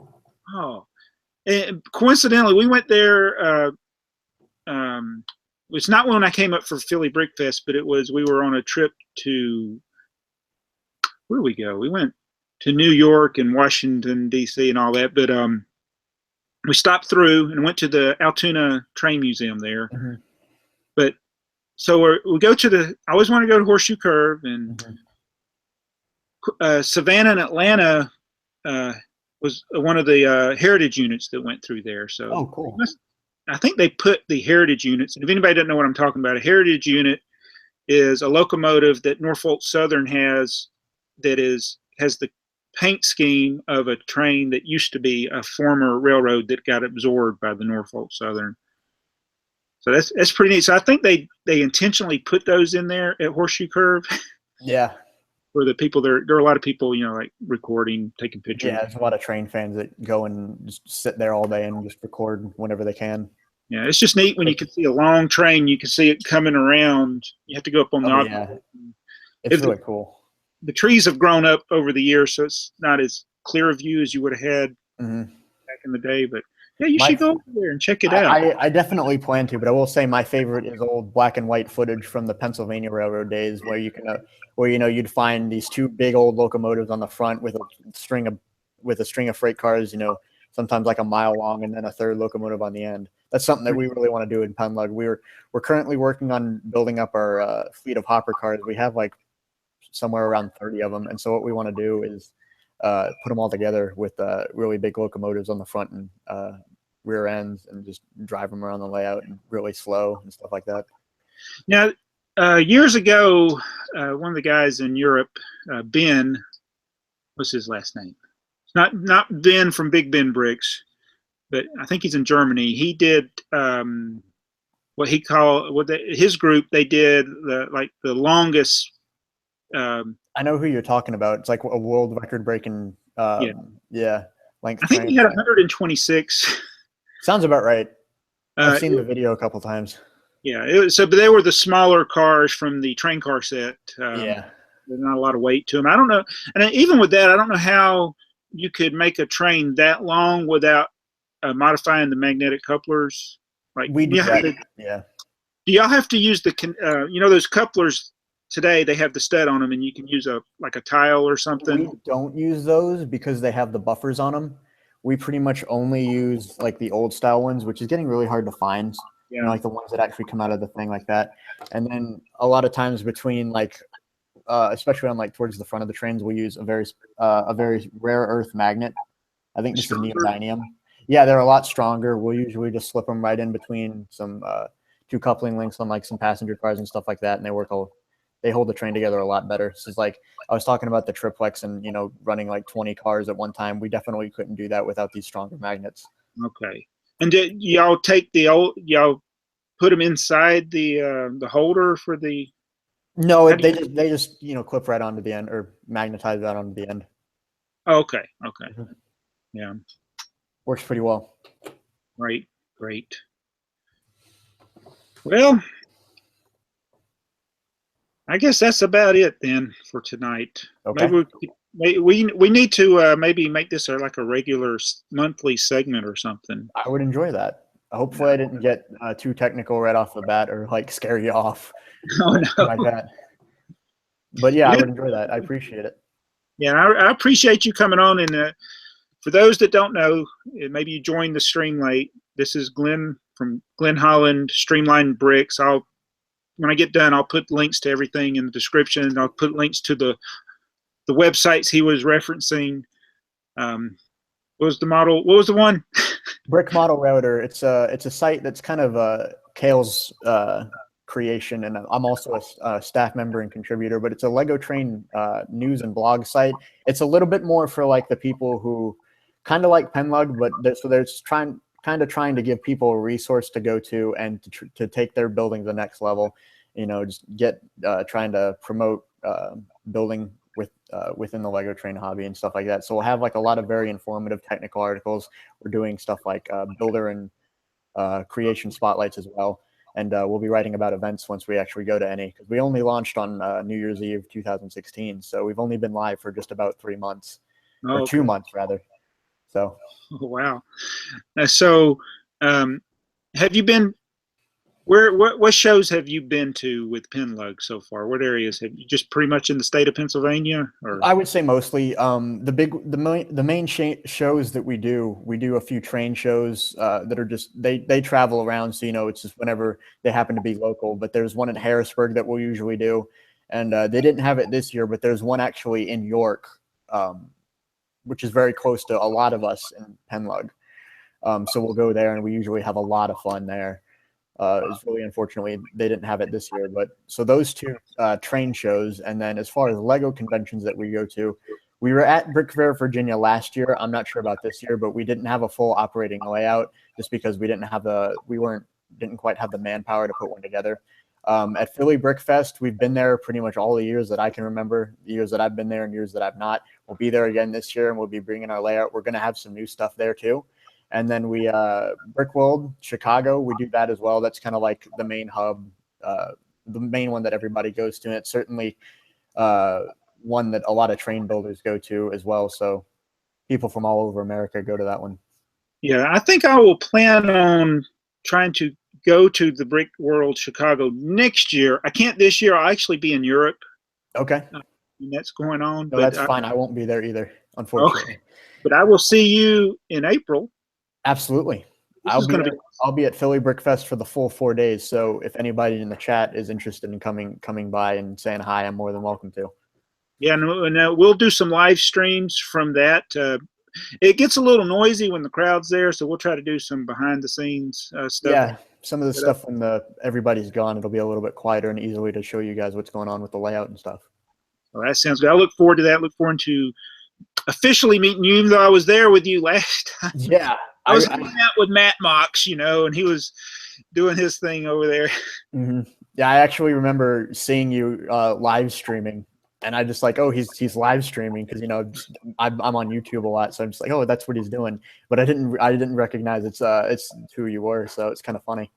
Oh. And coincidentally, we went there. It's not when I came up for Philly Brick Fest, but we were on a trip to, where did we go? We went to New York and Washington, D.C. and all that. But we stopped through and went to the Altoona Train Museum there. Mm-hmm. But so we go to I always want to go to Horseshoe Curve, and Savannah and Atlanta was one of the heritage units that went through there. So oh, cool. I think they put the heritage units, and if anybody doesn't know what I'm talking about, a heritage unit is a locomotive that Norfolk Southern has that has the paint scheme of a train that used to be a former railroad that got absorbed by the Norfolk Southern. So that's pretty neat. So I think they intentionally put those in there at Horseshoe Curve. Yeah. For the people there are a lot of people, like recording, taking pictures. Yeah, there's a lot of train fans that go and just sit there all day and just record whenever they can. Yeah, it's just neat when you can see a long train, you can see it coming around. You have to go up on the yeah. It's really cool. The trees have grown up over the years, so it's not as clear a view as you would have had back in the day. But yeah, you should go over there and check it out. I definitely plan to, but I will say my favorite is old black and white footage from the Pennsylvania Railroad days, where you can, you'd find these two big old locomotives on the front with a string of freight cars, sometimes like a mile long, and then a third locomotive on the end. That's something that we really want to do in PennLUG. We're currently working on building up our fleet of hopper cars. We have like somewhere around 30 of them, and so what we want to do is put them all together with really big locomotives on the front and rear ends, and just drive them around the layout and really slow and stuff like that. Now, years ago, one of the guys in Europe, Ben, what's his last name? It's not Ben from Big Ben Bricks, but I think he's in Germany. He did his group. They did the longest. I know who you're talking about. It's like a world record breaking. Length. I think he had 126. Sounds about right. I've seen the video a couple times. Yeah, but they were the smaller cars from the train car set. There's not a lot of weight to them. I don't know, and even with that, I don't know how you could make a train that long without modifying the magnetic couplers. Like we do that. Yeah. Do y'all have to use those couplers? Today they have the stud on them, and you can use a tile or something. We don't use those because they have the buffers on them. We pretty much only use like the old style ones, which is getting really hard to find. Yeah. Like the ones that actually come out of the thing like that. And then a lot of times between especially on towards the front of the trains, we use a very rare earth magnet. I think this is neodymium. Yeah, they're a lot stronger. We'll usually just slip them right in between some two coupling links on some passenger cars and stuff like that, and they hold the train together a lot better. So it's like I was talking about the triplex and running 20 cars at one time. We definitely couldn't do that without these stronger magnets. Okay. And did y'all take y'all put them inside the holder for the? No, they just clip right onto the end or magnetize that onto the end. Oh, okay. Yeah. Works pretty well. Great. Well, I guess that's about it then for tonight. Okay. Maybe we need to maybe make this like a regular monthly segment or something. I would enjoy that. Hopefully, I didn't get too technical right off the bat or like scare you off. Oh no, like that. But yeah, I would enjoy that. I appreciate it. Yeah, I appreciate you coming on. And for those that don't know, maybe you joined the stream late. This is Glenn from Glenn Holland, Streamline Bricks. When I get done, I'll put links to everything in the description. I'll put links to the websites he was referencing. What was the model? What was the one? Brick Model Router. It's a site that's kind of Kale's creation, and I'm also a staff member and contributor. But it's a Lego Train news and blog site. It's a little bit more for like the people who kind of like PennLUG, but they're trying to give people a resource to go to and to take their building to the next level. You know, just trying to promote building within the Lego Train hobby and stuff like that. So we'll have like a lot of very informative technical articles. We're doing stuff like builder and creation spotlights as well. And we'll be writing about events once we actually go to any, because we only launched on New Year's Eve 2016. So we've only been live for just about 3 months, or 2 months rather. So. Oh, wow. So have you been, what shows have you been to with PennLUG so far? What areas have you just pretty much in the state of Pennsylvania? Or? I would say mostly the main shows that we do a few train shows that are just, they travel around. So, you know, it's just whenever they happen to be local, but there's one in Harrisburg that we'll usually do. And they didn't have it this year, but there's one actually in York, which is very close to a lot of us in PennLUG. So we'll go there and we usually have a lot of fun there. It's really unfortunately they didn't have it this year, but so those two train shows. And then as far as Lego conventions that we go to, we were at Brick Fair, Virginia last year. I'm not sure about this year, but we didn't have a full operating layout just because we didn't quite have the manpower to put one together. At Philly Brick Fest, we've been there pretty much all the years that I can remember, the years that I've been there and years that I've not. We'll be there again this year and we'll be bringing our layout. We're going to have some new stuff there too. And then we, Brick World, Chicago, we do that as well. That's kind of like the main hub, the main one that everybody goes to. And it's certainly one that a lot of train builders go to as well. So people from all over America go to that one. Yeah, I think I will plan on trying to go to the Brick World Chicago next year. I can't this year. I'll actually be in Europe. Okay. And that's going on. No, that's fine. I won't be there either, unfortunately. Okay. But I will see you in April. Absolutely. I'll be at Philly Brick Fest for the full 4 days. So if anybody in the chat is interested in coming by and saying hi, I'm more than welcome to. Yeah, and we'll do some live streams from that. It gets a little noisy when the crowd's there, so we'll try to do some behind the scenes stuff. Yeah, some of the stuff when everybody's gone, it'll be a little bit quieter and easily to show you guys what's going on with the layout and stuff. Well, that sounds good. I look forward to that. Look forward to officially meeting you, even though I was there with you last time. Yeah. I was hanging out with Matt Mox, you know, and he was doing his thing over there. Mm-hmm. Yeah, I actually remember seeing you live streaming, and I just like, oh, he's live streaming because, you know, I'm on YouTube a lot, so I'm just like, oh, that's what he's doing. But I didn't recognize it's who you were, so it's kind of funny.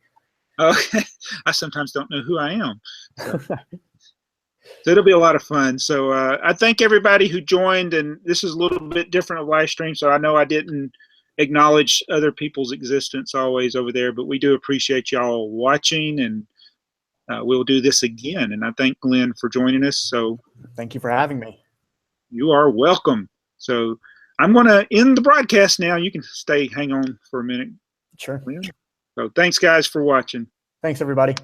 Okay, I sometimes don't know who I am. So it'll be a lot of fun. So I thank everybody who joined, and this is a little bit different of live stream, so I know I didn't acknowledge other people's existence always over there, but we do appreciate y'all watching, and we'll do this again. And I thank Glenn for joining us. So thank you for having me. You are welcome. So I'm going to end the broadcast now. You can hang on for a minute. Sure. So thanks guys for watching. Thanks everybody.